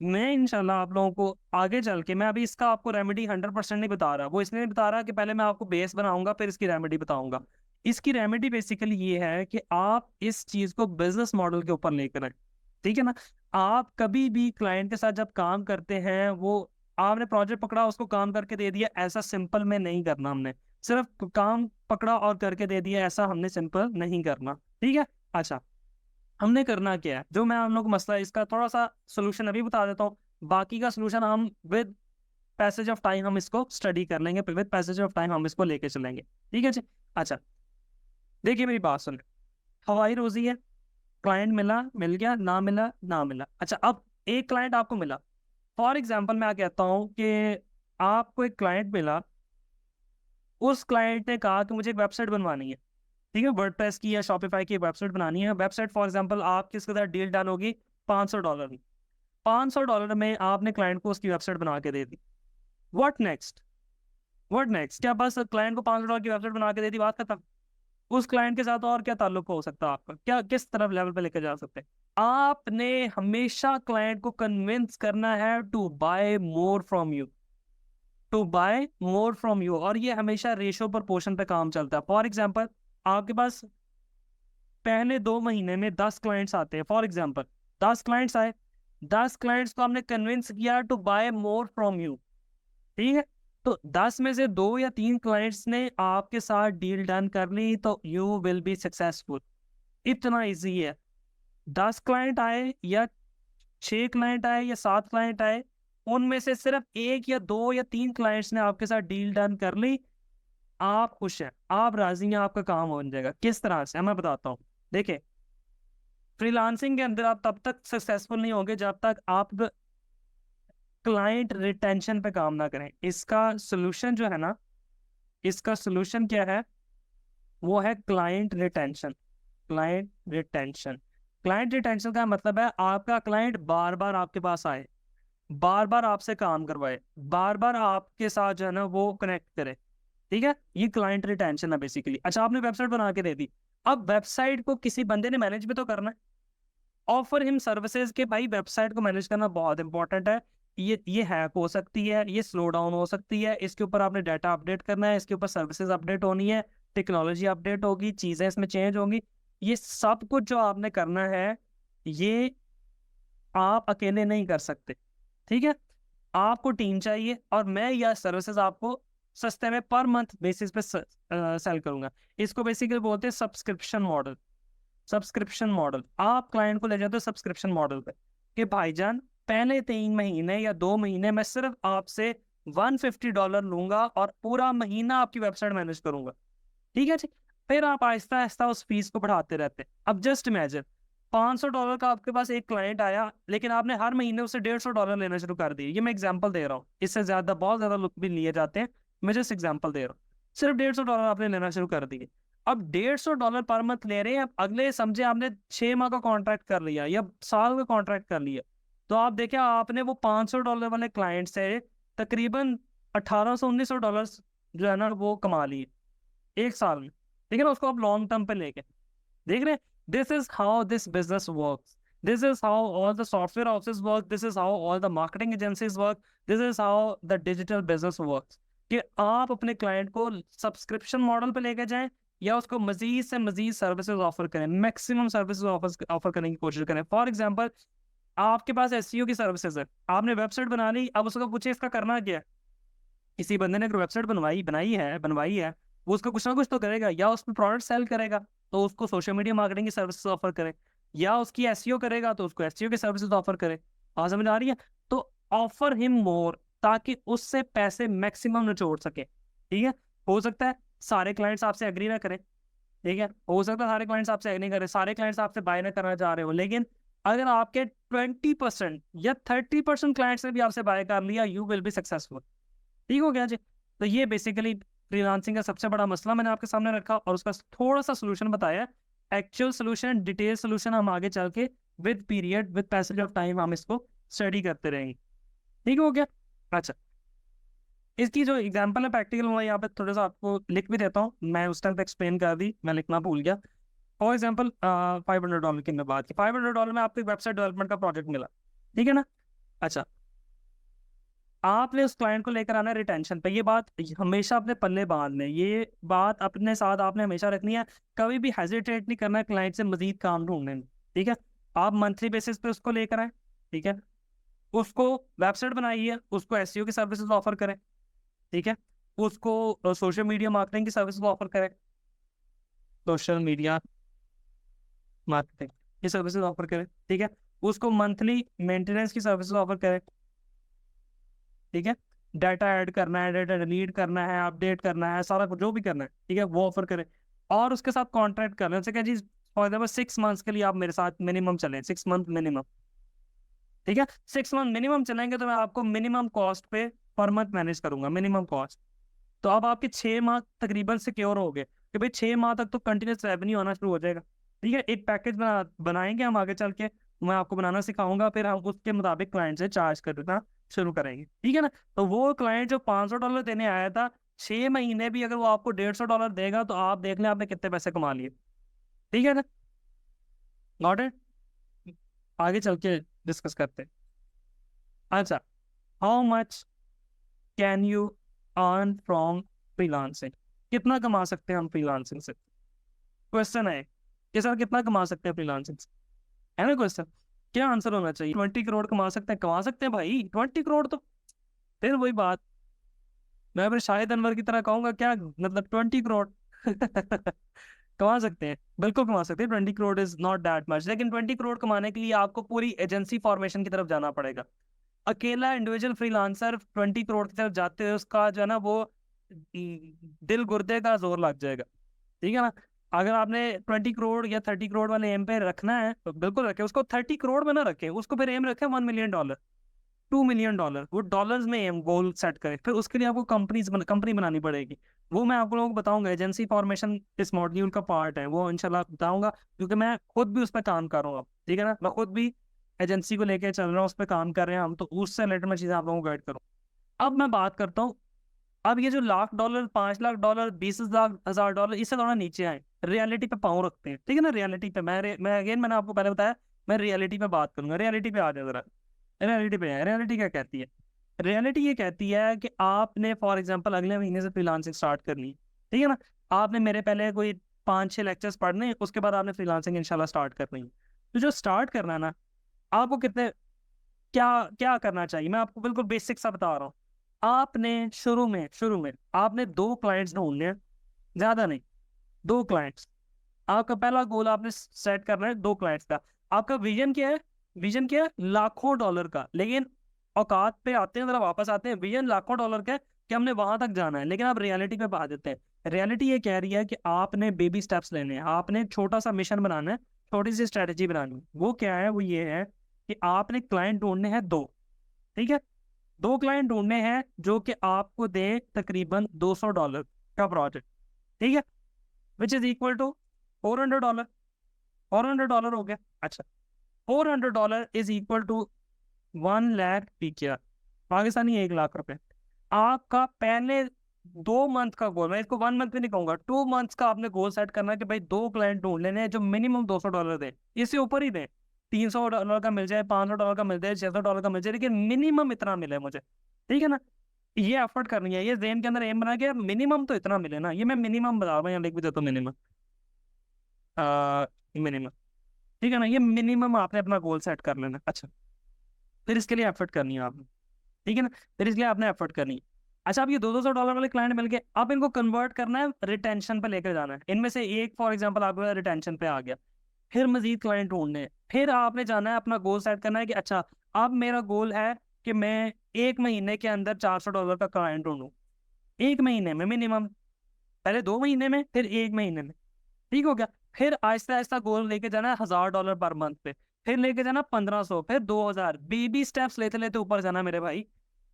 [SPEAKER 1] मैं इंशाल्लाह आप लोगों को आगे चल के, मैं अभी इसका आपको रेमेडी 100% नहीं बता रहा, वो इसलिए नहीं बता रहा कि पहले मैं आपको बेस बनाऊंगा फिर इसकी रेमेडी बताऊंगा। इसकी रेमेडी बेसिकली ये है कि आप इस चीज को बिजनेस मॉडल के ऊपर लेकर आए। ठीक है ना। आप कभी भी क्लाइंट के साथ जब काम करते हैं, वो आपने प्रोजेक्ट पकड़ा, उसको काम करके दे दिया, ऐसा सिंपल में नहीं करना हमने। सिर्फ काम पकड़ा और करके दे दिया, ऐसा हमने सिंपल नहीं करना। ठीक है। अच्छा, हमने करना क्या है, जो मैं हम लोग मसला है इसका थोड़ा सा सोल्यूशन अभी बता देता हूँ, बाकी का सोल्यूशन हम विद पैसेज ऑफ टाइम हम इसको स्टडी कर लेंगे, विद पैसेज ऑफ टाइम हम इसको लेके चलेंगे। ठीक है जी। अच्छा, देखिए मेरी बात सुन, हवाई रोजी है, क्लाइंट मिला, मिल गया, ना मिला, ना मिला। अच्छा, अब एक क्लाइंट आपको मिला, फॉर एग्जाम्पल मैं कहता हूँ कि आपको एक क्लाइंट मिला, उस क्लाइंट ने कहा कि मुझे एक वेबसाइट बनवानी है। ठीक है, वर्डप्रेस की या शॉपिफाई की वेबसाइट बनानी है। वेबसाइट फॉर एग्जांपल आपकी इसके साथ डील डन होगी $500 में। $500 में आपने क्लाइंट को उसकी वेबसाइट बना के दे दी। व्हाट नेक्स्ट, व्हाट नेक्स्ट, क्या बस क्लाइंट को $500 की वेबसाइट बना के दे दी, बात खत्म। उस क्लाइंट के साथ और क्या ताल्लुक हो सकता है आपका, क्या किस तरफ लेवल पे लेकर जा सकते हैं। आपने हमेशा क्लाइंट को कन्विंस करना है to buy more from you, to buy more from you. और ये हमेशा रेशो पर पोर्शन पे काम चलता है। फॉर एग्जाम्पल, आपके पास पहले 2 महीने में 10 क्लाइंट्स आते हैं, फॉर एग्जाम्पल 10 क्लाइंट्स आए, 10 क्लाइंट्स को हमने कन्विंस किया to buy more from you. ठीक है। तो 10 में से 2 या 3 क्लाइंट्स ने आपके साथ डील डन कर ली तो यू विल बी सक्सेसफुल। इतना इजी है। 10 क्लाइंट आए या 6 क्लाइंट आए या 7 क्लाइंट आए, उनमें से सिर्फ 1 या 2 या 3 क्लाइंट्स ने आपके साथ डील डन कर ली, आप खुश हैं, आप राजी हैं, आपका काम हो जाएगा। किस तरह से मैं बताता हूँ। देखिए, फ्रीलांसिंग के अंदर आप तब तक सक्सेसफुल नहीं होंगे जब तक आप क्लाइंट रिटेंशन पे काम ना करें। इसका सोल्यूशन जो है ना, इसका सोल्यूशन क्या है, वो है client retention. Client retention, client retention का मतलब है आपका क्लाइंट बार बार आपके पास आए, बार बार आपसे काम करवाए, बार बार आपके साथ जो है ना वो कनेक्ट करे। ठीक है, ये क्लाइंट रिटेंशन है बेसिकली। अच्छा, आपने वेबसाइट बना के दे दी, अब वेबसाइट को किसी बंदे ने मैनेज भी तो करना है। ऑफर हिम सर्विसेज के भाई, वेबसाइट को मैनेज करना बहुत इंपॉर्टेंट है। ये हैक हो सकती है, ये स्लो डाउन हो सकती है, इसके ऊपर आपने डाटा अपडेट करना है, इसके ऊपर सर्विसेज अपडेट होनी है, टेक्नोलॉजी अपडेट होगी, चीजें इसमें चेंज होंगी। ये सब कुछ जो आपने करना है, ये आप अकेले नहीं कर सकते। ठीक है, आपको टीम चाहिए, और मैं यह सर्विसेज आपको सस्ते में पर मंथ बेसिस पे सेल करूंगा। इसको बेसिकली बोलते हैं सब्सक्रिप्शन मॉडल। सब्सक्रिप्शन मॉडल, आप क्लाइंट को ले जाते हो सब्सक्रिप्शन मॉडल पे कि भाईजान पहले 3 महीने या 2 महीने मैं सिर्फ आपसे $150 लूंगा और पूरा महीना आपकी वेबसाइट मैनेज करूंगा। ठीक है जी, फिर आप आहिस्ता आहिस्ता उस फीस को बढ़ाते रहते हैं। अब जस्ट इमेजिन, $500 का आपके पास एक क्लाइंट आया, लेकिन आपने हर महीने उससे $150 लेना शुरू कर दिए। ये मैं एग्जांपल दे रहा हूँ, इससे ज्यादा बहुत ज्यादा लोग भी लिए जाते हैं, मैं जस्ट एग्जांपल दे रहा हूँ। सिर्फ $150 आपने लेना शुरू कर दिए। अब $150 पर मंथ ले रहे हैं। अब अगले समझे आपने 6 माह का कॉन्ट्रैक्ट कर लिया या साल का कॉन्ट्रैक्ट कर लिया, तो आप देखें आपने वो $500 वाले क्लाइंट से तकरीबन $1800-1900 जो है ना वो कमा लिए एक साल में। ठीक है ना, उसको आप लॉन्ग टर्म पे लेके देख रहे हैं। This is how this business works, this is how all the software houses work, this is how all the marketing agencies work, this is how the digital business works. कि आप अपने क्लाइंट को सब्सक्रिप्शन मॉडल पे लेके जाएं या उसको मजीद से मजीद सर्विसेज ऑफर करें, मैक्सिमम सर्विसेज ऑफर करने की कोशिश करें। फॉर एग्जाम्पल, आपके पास एसईओ की सर्विसेज है, आपने वेबसाइट बना ली, अब उसको पूछे इसका करना क्या है। किसी बंदे ने अगर वेबसाइट बनवाई है, वो उसका कुछ ना कुछ तो करेगा, या उस पर प्रोडक्ट सेल करेगा तो उसको सोशल मीडिया मार्केटिंग की सर्विसेज ऑफर करे, या उसकी एसईओ करेगा तो उसको एसईओ की सर्विसेज ऑफर करे। समझ आ रही है? तो ऑफर हिम मोर, ताकि उससे पैसे मैक्सिमम निचोड़ सके। ठीक है, हो सकता है सारे क्लाइंट्स आपसे एग्री ना करें, ठीक है, हो सकता है सारे क्लाइंट्स आपसे एग्री करें, सारे क्लाइंट्स आपसे बाय ना करना चाह रहे हो, लेकिन अगर आपके 20% या 30% क्लाइंट्स ने भी आपसे बाय कर लिया, यू विल बी सक्सेसफुल। ठीक हो गया जी। तो ये बेसिकली फ्रीलांसिंग का सबसे बड़ा मसला मैंने आपके सामने रखा और उसका थोड़ा सा सोल्यूशन बताया। एक्चुअल सोल्यूशन, डिटेल सोल्यूशन हम आगे चल के with period, with passage of time हम इसको स्टडी करते रहेंगे। ठीक हो गया। अच्छा, इसकी जो एग्जांपल है प्रैक्टिकल, मैं यहाँ पे थोड़ा सा आपको लिख भी देता हूँ। मैं उस टाइम पे एक्सप्लेन कर दी, मैं लिखना भूल गया। फॉर एग्जाम्पल, $500 की मैं बात की, $500 में आपको एक वेबसाइट डेवलपमेंट का प्रोजेक्ट मिला, ठीक है ना। अच्छा, आपने उस क्लाइंट को लेकर आना है रिटेंशन पे। ये बात हमेशा अपने पल्ले बांधने, ये बात अपने साथ आपने हमेशा रखनी है। कभी भी हेजिटेट नहीं करना है क्लाइंट से मजीद काम ढूंढने में। ठीक है, आप मंथली बेसिस पे उसको लेकर आए, ठीक है, उसको वेबसाइट बनाइए, उसको एसईओ की सर्विसेज ऑफर करें, ठीक है, उसको सोशल मीडिया मार्केटिंग की सर्विसेज ऑफर करें, सोशल मीडिया मार्केटिंग की सर्विसेज ऑफर करें, ठीक है, उसको मंथली मेंटेनेंस की सर्विसेज ऑफर करें, ठीक है, डाटा ऐड करना है, डाटा डिलीट करना है, अपडेट करना है, सारा कुछ जो भी करना है, ठीक है, वो ऑफर करें। और उसके साथ कॉन्ट्रैक्ट कर लें, जैसे क्या जी, फॉर एग्जाम्पल 6 मंथ्स के लिए आप मेरे साथ मिनिमम चलें, 6 मंथ मिनिमम, ठीक है, 6 मंथ मिनिमम चलेंगे तो मैं आपको मिनिमम कॉस्ट पे पर मंथ मैनेज करूंगा, मिनिमम कॉस्ट। तो अब आपके 6 माह तकरीबन सिक्योर हो गए कि भाई 6 माह तक तो कंटिन्यूस रेवेन्यू आना शुरू हो जाएगा। ठीक है, एक पैकेज बनाएंगे हम आगे चल के, मैं आपको बनाना सिखाऊंगा, फिर हम उसके मुताबिक क्लाइंट से चार्ज करना शुरू करेंगे। ठीक है ना, तो वो क्लाइंट जो $500 देने आया था, 6 महीने भी अगर वो आपको $150 देगा तो आप देख लें आपने कितने पैसे कमा लिए। ठीक है ना, गॉट इट। आगे चल के डिस्कस करते हैं। अच्छा, how much can you earn from freelancing? कितना कमा सकते हैं हम फ्रीलांसिंग से? क्वेश्चन है कि सर कितना कमा सकते हैं फ्रीलांसिंग से, है ना क्वेश्चन। क्या आंसर होना चाहिए? 20 करोड़ कमा सकते हैं, कमा सकते हैं भाई 20 करोड़। तो फिर वही बात, मैं फिर शाहिद अनवर की तरह कहूंगा क्या, मतलब 20 करोड़। कमा सकते हैं, बिल्कुल कमा सकते हैं। 20 crore is not that much, लेकिन 20 करोड़ कमाने के लिए आपको पूरी एजेंसी फॉर्मेशन की तरफ जाना पड़ेगा। अकेला इंडिविजुअल फ्रीलांसर 20 करोड़ की तरफ जाते हुए उसका जो है ना वो दिल गुर्दे का जोर लग जाएगा। ठीक है ना। अगर आपने 20 करोड़ या 30 करोड़ वाले एम पे रखना है तो बिल्कुल रखें उसको, 30 करोड़ में ना रखें उसको, फिर एम रखें $1 मिलियन, $2 मिलियन, वो डॉलर्स में एम गोल सेट करें। फिर उसके लिए आपको कंपनी बनानी पड़ेगी। वो मैं आप लोगों को बताऊंगा, एजेंसी फॉर्मेशन इस मॉड्यूल का पार्ट है, वो इंशाल्लाह बताऊंगा, क्योंकि मैं खुद भी उस पर काम कर रहा हूँ अब। ठीक है ना, मैं खुद भी एजेंसी को लेकर चल रहा हूँ, उस पर काम कर रहे हैं हम, तो उससे रिलेटेड मैं चीज़ें आप लोगों को गाइड करूँ। अब मैं बात करता हूँ, अब ये जो $1,00,000, $5,00,000, 20,000 इससे थोड़ा नीचे आए, रियलिटी पे पाँव रखते हैं। ठीक है ना, रियलिटी पे मैं अगेन मैंने आपको पहले बताया, मैं रियलिटी पे बात करूंगा। रियलिटी पे आ जाए जरा। रियलिटी पे है, रियलिटी क्या कहती है? रियलिटी ये कहती है कि आपने फॉर एग्जांपल अगले महीने से फ्रीलांसिंग स्टार्ट करनी है। ठीक है ना, आपने मेरे पहले कोई 5-6 लेक्चर्स पढ़ने, उसके बाद आपने फ्रीलांसिंग इंशाल्लाह स्टार्ट करनी है। तो जो स्टार्ट करना है ना, आपको कितने क्या क्या करना चाहिए, मैं आपको बिल्कुल बेसिक सा बता रहा हूँ। आपने शुरू में आपने 2 क्लाइंट्स ढूंढने हैं, ज्यादा नहीं, 2 क्लाइंट्स। आपका पहला गोल आपने सेट करना है 2 क्लाइंट्स का। आपका विजन क्या है? विजन क्या है? लाखों डॉलर का। लेकिन औकात पे आते हैं, जरा वापस आते हैं। विजन लाखों डॉलर का है कि हमने वहां तक जाना है, लेकिन आप रियलिटी पे पा देते हैं। रियलिटी ये कह रही है कि आपने बेबी स्टेप्स लेने हैं, आपने छोटा सा मिशन बनाना है, छोटी सी स्ट्रेटेजी बनानी है। वो क्या है? वो ये है कि आपने क्लाइंट ढूंढने हैं 2। ठीक है, 2 क्लाइंट ढूंढने हैं जो कि आपको दे तकरीबन $200 का प्रोजेक्ट। ठीक है, विच इज इक्वल टू $400। $400 हो गया। अच्छा, $400 is equal to 1 lakh PKR, Pakistani 1 lakh रुपए। आपका पहले 2 मंथ का गोल, मैं इसको 1 मंथ भी नहीं कहूंगा, 2 मंथ्स का आपने गोल सेट करना है कि भाई 2 क्लाइंट ढूंढ लेने हैं जो मिनिमम $200 दें, इससे ऊपर ही दें। $300 का मिल जाए, $500 का मिल जाए, $600 का मिल जाए, लेकिन मिनिमम इतना मिले मुझे। ठीक है ना, ये एफर्ट करनी है, ये जेन के अंदर एम बना के मिनिमम तो इतना मिले ना। ये मैं मिनिमम बता रहा हूँ, यहाँ लिख भी देता हूँ मिनिमम। मिनिमम, ठीक है ना, ये मिनिमम आपने अपना गोल सेट कर लेना। अच्छा, फिर इसके लिए एफर्ट करनी है आपने। ठीक है ना, फिर इसके लिए आपने एफर्ट करनी है। अच्छा, अब ये $200 वाले क्लाइंट मिल गए, अब इनको कन्वर्ट करना है, रिटेंशन पे लेकर जाना है। इनमें से एक फॉर एग्जांपल आपका रिटेंशन पे आ गया, फिर मजीद क्लाइंट ढूंढने हैं। फिर आपने जाना है, अपना गोल सेट करना है कि अच्छा, अब मेरा गोल है कि मैं 1 महीने के अंदर $400 का क्लाइंट ढूंढूं। 1 महीने में मिनिमम, पहले 2 महीने में, फिर 1 महीने में। ठीक हो गया। फिर आहिस्ता आहिस्ता गोल लेके जाना है $1,000 पर मंथ पे, फिर लेके जाना 1,500, फिर 2,000। बेबी स्टेप्स लेते लेते ऊपर जाना मेरे भाई।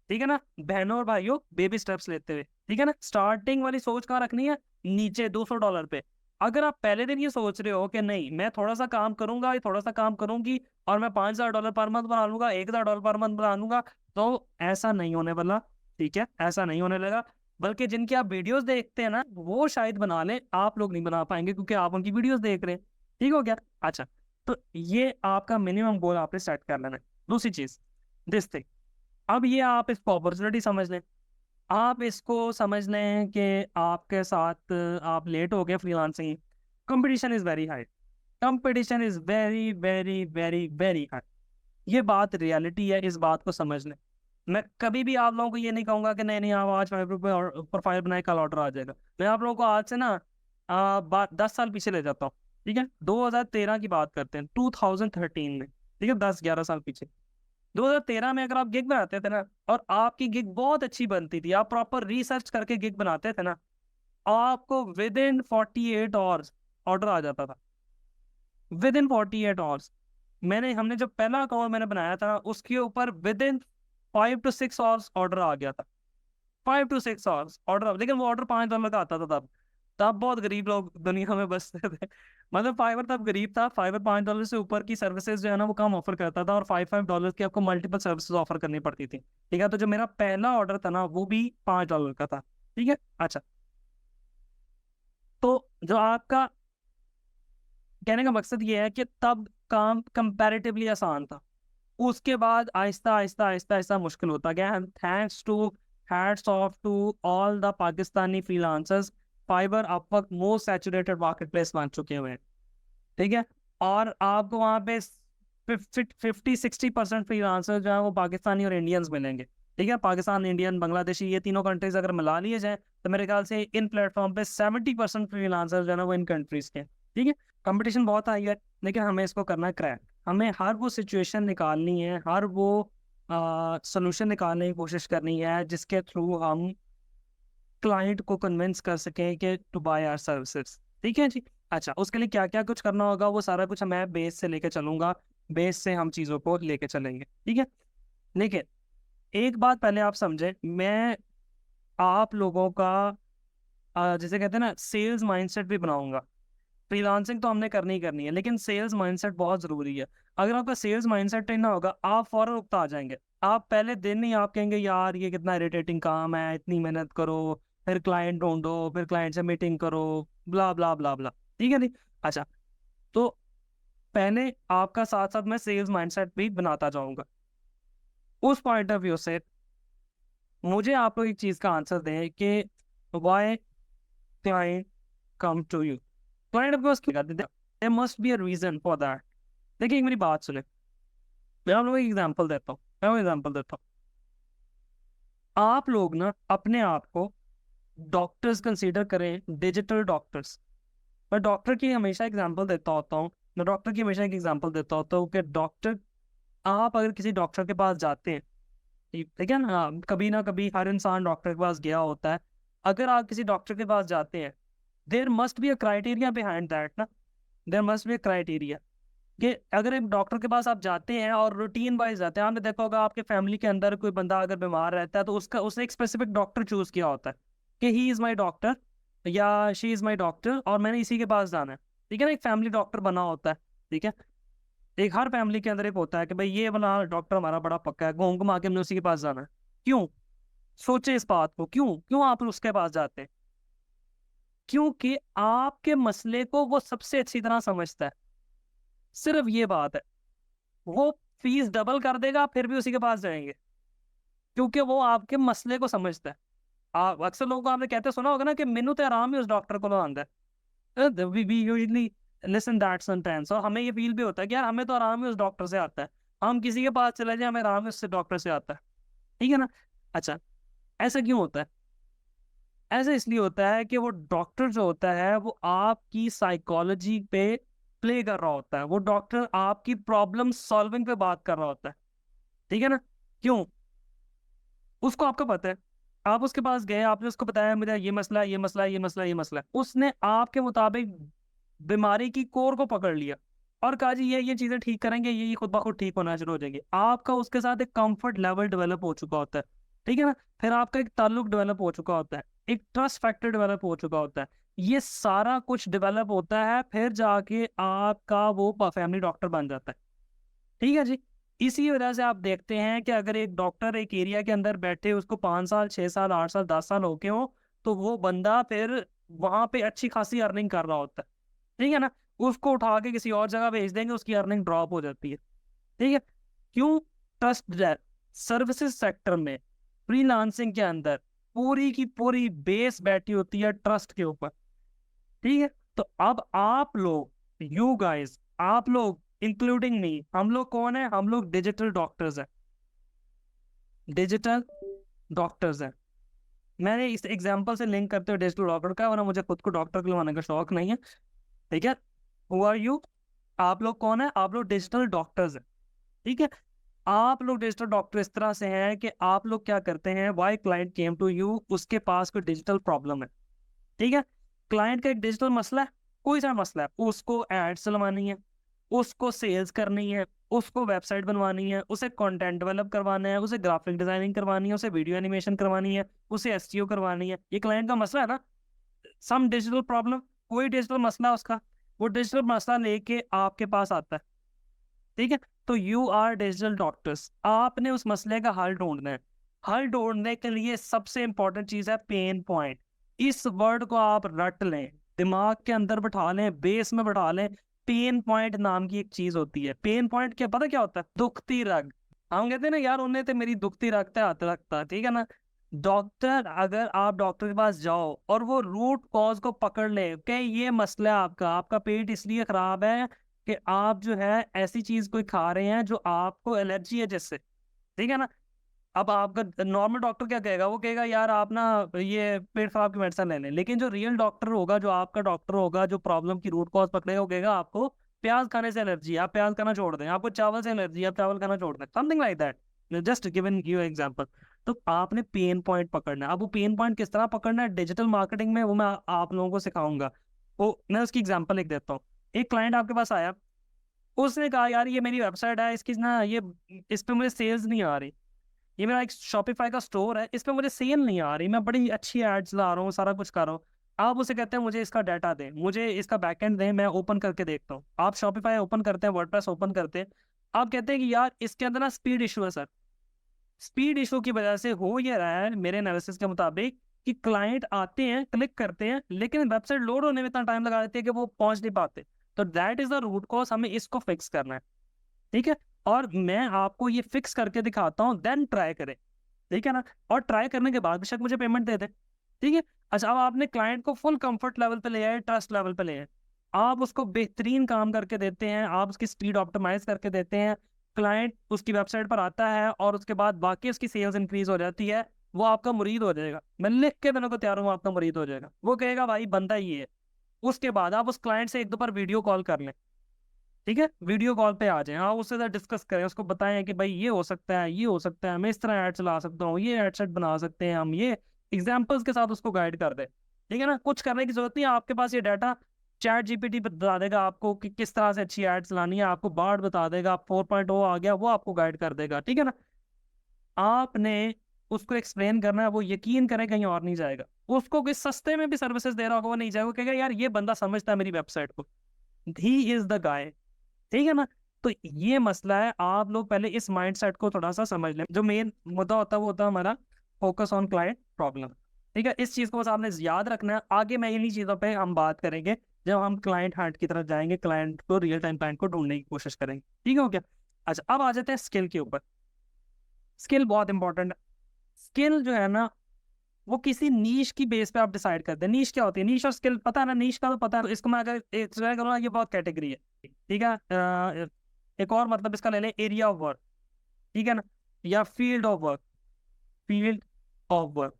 [SPEAKER 1] ठीक है ना, बहनों और भाइयों, बेबी स्टेप्स लेते हुए। ठीक है ना, स्टार्टिंग वाली सोच कहाँ रखनी है? नीचे $200 पे। अगर आप पहले दिन ये सोच रहे हो कि नहीं मैं थोड़ा सा काम करूंगा, ये थोड़ा सा काम करूंगी और मैं $5,000 पर मंथ बना लूंगा, $1,000 पर मंथ बना लूंगा, तो ऐसा नहीं होने वाला। ठीक है, ऐसा नहीं होने लगा। बल्कि जिनकी आप वीडियोस देखते हैं ना, वो शायद बना लें, आप लोग नहीं बना पाएंगे क्योंकि आप उनकी वीडियोस देख रहे हैं। ठीक हो गया। अच्छा, तो ये आपका मिनिमम गोल आपने सेट कर लेना है। दूसरी चीज, दिस थिंग, अब ये आप इसको अपॉर्चुनिटी समझ लें। आप इसको समझ लें कि आपके साथ आप लेट हो गए freelancing, competition is very high, competition is very very very very high. ये बात रियलिटी है, इस बात को समझ लें। मैं कभी भी आप लोगों को ये नहीं कहूंगा कि नहीं नहीं आप आज प्रोफाइल बनाए कल ऑर्डर आ जाएगा। मैं आप लोगों को आज से ना 10 साल पीछे ले जाता हूँ। ठीक है, 2013 की बात करते हैं, 2013 में। ठीक है, 10-11 साल पीछे। 2013 में अगर आप गिग बनाते थे ना, और आपकी गिग बहुत अच्छी बनती थी, आप प्रॉपर रिसर्च करके गिग बनाते थे ना, आपको विद इन 48 आवर्स ऑर्डर आ जाता था। Within 48 hours. हमने जब पहला अकाउंट मैंने बनाया था उसके ऊपर within 5 to 6 hours order आ गया था। 5 to 6 आवर्स ऑर्डर, लेकिन वो ऑर्डर $5 का आता था तब। तब बहुत गरीब लोग दुनिया में बसते थे। मतलब फाइवर तब गरीब था, फाइवर $5 से ऊपर की सर्विसेज जो है ना वो कम ऑफर करता था, और $5 की आपको मल्टीपल सर्विसेज ऑफर करनी पड़ती थी। ठीक है, तो जो मेरा पहला ऑर्डर था ना वो भी $5 का था। ठीक है। अच्छा, तो जो आपका कहने का मकसद ये है कि तब काम कंपैरेटिवली आसान था, उसके बाद आहिस्ता आहिस्ता आहिस्ता आहिस्ता मुश्किल होता गया। And thanks to, hats off to all the Pakistani freelancers, Fiverr अब वक्त मोस्ट सैचुरेटेड मार्केट प्लेस बन चुके हुए हैं। ठीक है, और आपको वहाँ पे 50-60% फ्रीलांसर जो है वो पाकिस्तानी और इंडियंस मिलेंगे। ठीक है, पाकिस्तान, इंडियन, बांग्लादेशी, ये तीनों कंट्रीज अगर मिला लिए जाए तो मेरे ख्याल से इन प्लेटफॉर्म पे 70% फ्रीलांसर जो है ना वो इन कंट्रीज के। ठीक है, कंपटीशन बहुत हाई है, लेकिन हमें इसको करना है क्रैक। हमें हर वो सिचुएशन निकालनी है, हर वो सोल्यूशन निकालने की कोशिश करनी है जिसके थ्रू हम क्लाइंट को कन्विंस कर सकें कि टू बाय आवर सर्विसेज। ठीक है जी। अच्छा, उसके लिए क्या क्या कुछ करना होगा वो सारा कुछ मैं बेस से लेके चलूंगा, बेस से हम चीज़ों को लेके चलेंगे। ठीक है, लेकिन एक बात पहले आप समझे, मैं आप लोगों का जैसे कहते हैं ना सेल्स माइंडसेट भी बनाऊंगा। फ्रीलांसिंग तो हमने करनी ही करनी है, लेकिन सेल्स माइंडसेट बहुत ज़रूरी है। अगर आपका सेल्स माइंडसेट नहीं ना होगा, आप फौरन उकता आ जाएंगे। आप पहले दिन ही आप कहेंगे यार ये कितना इरिटेटिंग काम है, इतनी मेहनत करो, फिर क्लाइंट ढूंढो, फिर क्लाइंट से मीटिंग करो, ब्ला ब्ला ब्ला ब्ला। ठीक है नहीं। अच्छा, तो पहले आपका साथ साथ मैं सेल्स माइंडसेट भी बनाता जाऊंगा। उस पॉइंट ऑफ व्यू से मुझे आप लोग एक चीज़ का आंसर दें कि why client come to you. Client आपके पास क्यों आते हैं? There must be a reason for that. देखिए, एक मेरी बात सुने, मैं आप लोगों को एग्जाम्पल देता हूँ। आप लोग ना अपने आप को डॉक्टर्स कंसीडर करें, डिजिटल डॉक्टर्स। मैं डॉक्टर की हमेशा एग्जाम्पल देता होता हूँ, कि डॉक्टर, आप अगर किसी डॉक्टर के पास जाते हैं, ठीक है ना कभी हर इंसान डॉक्टर के पास गया होता है। अगर आप किसी डॉक्टर के पास जाते हैं, there must be a criteria behind that ना। There must be a criteria कि अगर एक डॉक्टर के पास आप जाते हैं और रूटीन वाइज जाते हैं, आपने देखा होगा आपके फैमिली के अंदर कोई बंदा अगर बीमार रहता है तो उसने एक स्पेसिफिक डॉक्टर चूज किया होता है कि ही इज़ माई डॉक्टर या शी इज़ माई डॉक्टर, और मैंने इसी के पास जाना है। ठीक है ना, एक फैमिली डॉक्टर बना होता है। ठीक है, एक हर फैमिली के अंदर एक होता है कि भाई ये वाला डॉक्टर हमारा बड़ा पक्का है, घूम घुमा के हमने उसी के पास जाना है। क्यों? सोचे इस बात को, क्यों क्यों आप उसके पास जाते हैं? क्योंकि आपके मसले को वो सबसे अच्छी तरह समझता है। सिर्फ ये बात है। वो फीस डबल कर देगा, फिर भी उसी के पास जाएंगे, क्योंकि वो आपके मसले को समझता है। आप अक्सर लोगों को आपने कहते सुना होगा ना कि मैनू तो आराम ही उस डॉक्टर को आंदा है। We usually listen that sentence, और हमें ये फील भी होता है कि यार हमें तो आराम ही उस डॉक्टर से आता है। हम किसी के पास चले जाए, हमें आराम ही उससे डॉक्टर से आता है। ठीक है ना। अच्छा, ऐसा क्यों होता है? ऐसा इसलिए होता है कि वो डॉक्टर जो होता है वो आपकी साइकोलॉजी पे प्ले कर रहा होता है। वो डॉक्टर आपकी प्रॉब्लम सॉल्विंग पे बात कर रहा होता है। ठीक है ना। क्यों? उसको आपका पता है, आप उसके पास गए, आपने उसको बताया मेरा ये मसला है, ये मसला है, ये मसला है, ये मसला है। उसने आपके मुताबिक बीमारी की कोर को पकड़ लिया और कहा जी ये चीजें ठीक करेंगे, ये खुद ब खुद ठीक होना शुरू हो जाएंगे। आपका उसके साथ एक कंफर्ट लेवल डेवलप हो चुका होता है। ठीक है ना। फिर आपका एक ताल्लुक डेवलप हो चुका होता है, एक ट्रस्ट फैक्टर डेवलप हो चुका होता है। ये सारा कुछ डेवलप होता है, फिर जाके आपका वो फैमिली डॉक्टर बन जाता है। ठीक है जी। इसी वजह से आप देखते हैं कि अगर एक डॉक्टर एक एरिया के अंदर बैठे, उसको 5 साल, 6 साल, 8 साल, 10 साल हो गए हो, तो वो बंदा फिर वहां पे अच्छी खासी अर्निंग कर रहा होता है। ठीक है ना। उसको उठा के किसी और जगह भेज देंगे, उसकी अर्निंग ड्रॉप हो जाती है। ठीक है। क्यों? ट्रस्ट। सर्विसेज सेक्टर में, फ्रीलांसिंग के अंदर पूरी की पूरी बेस बैठी होती है ट्रस्ट के ऊपर। ठीक है। तो अब आप लोग, यू गाइस, आप लोग इंक्लूडिंग मी, हम लोग कौन है? हम लोग डिजिटल डॉक्टर्स हैं। डिजिटल डॉक्टर्स हैं। मैंने इस एग्जांपल से लिंक करते हुए डिजिटल डॉक्टर का, वरना मुझे खुद को डॉक्टर कहलाने का शौक नहीं है। ठीक है। Who are you? आप लोग कौन है? आप लोग डिजिटल डॉक्टर्स हैं। ठीक है। आप लोग डिजिटल डॉक्टर इस तरह से हैं कि आप लोग क्या करते हैं, why client came to you, उसके पास कोई डिजिटल प्रॉब्लम है। ठीक है। क्लाइंट का एक डिजिटल मसला है, कोई सा मसला है, उसको एड्स चलवानी है, उसको सेल्स करनी है, उसको वेबसाइट बनवानी है, उसे कंटेंट डेवलप करवाना है, उसे ग्राफिक डिजाइनिंग करवानी है, उसे वीडियो एनिमेशन करवानी है, उसे एसईओ करवानी है। ये क्लाइंट का मसला है ना, सम डिजिटल प्रॉब्लम, कोई डिजिटल मसला उसका। वो डिजिटल मसला लेके आपके पास आता है। ठीक है। तो यू आर डिजिटल डॉक्टर्स, आपने उस मसले का हल ढूंढना है। हल ढूंढने के लिए सबसे इंपॉर्टेंट चीज है पेन पॉइंट। इस वर्ड को आप रट लें, दिमाग के अंदर बैठा लें, बेस में बैठा लें। पेन पॉइंट नाम की एक चीज होती है। पेन पॉइंट क्या पता क्या होता है? दुखती रग। हम कहते हैं ना यार उन्हें तो मेरी दुखती रखता है, हाथ रखता। ठीक है ना। डॉक्टर, अगर आप डॉक्टर के पास जाओ और वो रूट कॉज को पकड़ ले कि ये मसला है आपका, आपका पेट इसलिए खराब है कि आप जो है ऐसी चीज कोई खा रहे हैं जो आपको एलर्जी है जिससे। ठीक है ना। अब आपका नॉर्मल डॉक्टर क्या कहेगा, वो कहेगा यार आप ना ये पेट खराब की मेडिसिन ले लें। लेकिन जो रियल डॉक्टर होगा, जो आपका डॉक्टर होगा, जो प्रॉब्लम की रूट कॉज पकड़ेगा, वो कहेगा आपको प्याज खाने से एलर्जी, आप प्याज खाना छोड़ दें। आपको चावल से एलर्जी, आप चावल खाना छोड़ दें, something like that, just given you example. तो आपने पेन पॉइंट पकड़ना है। अब वो पेन पॉइंट किस तरह पकड़ना है डिजिटल मार्केटिंग में, वो मैं आप लोगों को सिखाऊंगा। वो मैं उसकी एग्जांपल लिख देता हूँ। एक क्लाइंट आपके पास आया, उसने कहा यार ये मेरी वेबसाइट है, इसकी ना ये इस पे मुझे सेल्स नहीं आ रही, ये मेरा एक शॉपिफाई का स्टोर है, इस पे मुझे सेल नहीं आ रही, मैं बड़ी अच्छी एड्स ला रहा हूँ, सारा कुछ कर रहा हूँ। आप उसे कहते हैं मुझे इसका डाटा दें, मुझे इसका बैकएंड दें, मैं ओपन करके देखता हूँ। आप शॉपिफाई ओपन करते हैं, वर्डप्रेस ओपन करते हैं, आप कहते हैं कि यार इसके अंदर ना स्पीड इशू है सर। स्पीड इशू की वजह से हो ये रहा है मेरे एनालिसिस के मुताबिक कि क्लाइंट आते हैं, क्लिक करते हैं, लेकिन वेबसाइट लोड होने में इतना टाइम लगा देती है कि वो पहुंच नहीं पाते। तो that is the root cause, हमें इसको फिक्स करना है, ठीक है। और मैं आपको ये फिक्स करके दिखाता हूँ, देन ट्राई करें, ठीक है ना। और ट्राई करने के बाद बेशक मुझे पेमेंट दे दे, ठीक है। अच्छा, अब आपने क्लाइंट को फुल कंफर्ट लेवल पे ले आए, ट्रस्ट लेवल पे ले आए, आप उसको बेहतरीन काम करके देते हैं, आप उसकी स्पीड ऑप्टिमाइज करके देते हैं, क्लाइंट उसकी वेबसाइट पर आता है और उसके बाद बाकी उसकी सेल्स इंक्रीज हो जाती है, वो आपका मुरीद हो जाएगा। मैं लिख के देने को तैयार हूँ, आपका मुरीद हो जाएगा। वो कहेगा भाई बंदा ही है। उसके बाद आप उस क्लाइंट से एक दो बार वीडियो कॉल कर लें, ठीक है, वीडियो कॉल पे आ जाए, हाँ उससे साथ डिस्कस करें, उसको बताएं कि भाई ये हो सकता है, ये हो सकता है, मैं इस तरह ऐड चला सकता हूँ, ये एड सेट बना सकते हैं हम, ये एग्जांपल्स के साथ उसको गाइड कर दे, ठीक है ना। कुछ करने की जरूरत नहीं है, आपके पास ये डाटा चैट जीपीटी बता देगा आपको कि किस तरह से अच्छी एड्स लानी है, आपको बार्ड बता देगा, 4.0 आ गया, वो आपको गाइड कर देगा, ठीक है ना। आपने उसको एक्सप्लेन करना है, वो यकीन करें कहीं और नहीं जाएगा। उसको कोई सस्ते में भी सर्विसेज दे रहा होगा, वो नहीं जाएगा, वो कहेगा यार ये बंदा समझता है मेरी वेबसाइट को, ही इज द गाय, ठीक है ना। तो ये मसला है, आप लोग पहले इस माइंडसेट को थोड़ा सा समझ लें। जो मेन मुद्दा होता है वो होता है हमारा फोकस ऑन क्लाइंट प्रॉब्लम, ठीक है। इस चीज को बस आपने याद रखना है। आगे मैं इन्हीं चीजों पे हम बात करेंगे जब हम क्लाइंट हंट की तरफ जाएंगे, क्लाइंट को, रियल टाइम क्लाइंट को ढूंढने की कोशिश करेंगे, ठीक है हो गया। अच्छा, अब आ जाते हैं स्किल के ऊपर। स्किल बहुत इंपॉर्टेंट है। स्किल जो है ना, वो किसी नीश की बेस पे आप डिसाइड करते हैं। नीश क्या होती है, नीश और स्किल पता है ना, नीश का तो पता है। तो इसको मैं अगर एक्सप्लेन करूँ ना, ये बहुत कैटेगरी है, ठीक है। एक और मतलब इसका ले लें, एरिया ऑफ वर्क, ठीक है ना, या field of work, field of work,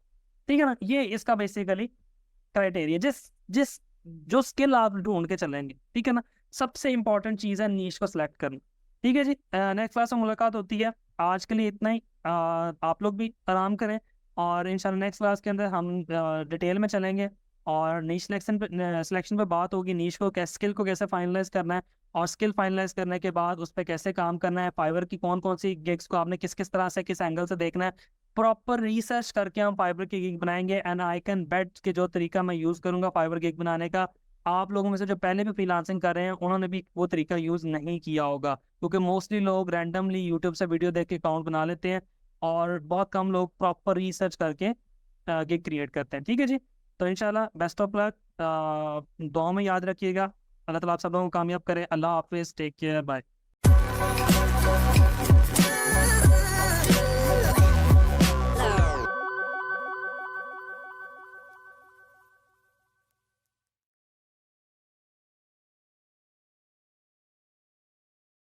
[SPEAKER 1] ठीक है ना। ये इसका बेसिकली क्राइटेरिया, जिस जिस जो स्किल आप ढूंढ के चलेंगे, ठीक है ना। सबसे इंपॉर्टेंट चीज है नीश को सिलेक्ट करना, ठीक है जी। नेक्स्ट क्लास में मुलाकात होती है, आज के लिए इतना ही। आप लोग भी आराम करें, और इंशाल्लाह नेक्स्ट क्लास के अंदर हम डिटेल में चलेंगे और नीश सिलेक्शन पे बात होगी, नीश को कैसे, स्किल को कैसे फाइनलाइज करना है, और स्किल फाइनलाइज करने के बाद उस पर कैसे काम करना है, फाइवर की कौन कौन सी गिग्स को आपने किस किस तरह से, किस एंगल से देखना है। प्रॉपर रिसर्च करके हम फाइबर की गिग बनाएंगे। एंड आई कैन बेट कि जो तरीका मैं यूज़ करूंगा फाइबर गिग बनाने का, आप लोगों में से जो पहले भी फ्रीलांसिंग कर रहे हैं उन्होंने भी वो तरीका यूज़ नहीं किया होगा, क्योंकि मोस्टली लोग रैंडमली यूट्यूब से वीडियो देख के अकाउंट बना लेते हैं, और बहुत कम लोग प्रॉपर रिसर्च करके गिग क्रिएट करते हैं, ठीक है जी। तो इंशाल्लाह बेस्ट ऑफ लक, दुआ में याद रखिएगा। अल्लाह ताला आप सब लोगों को कामयाब करे। अल्लाह हाफिज़, टेक केयर, बाय।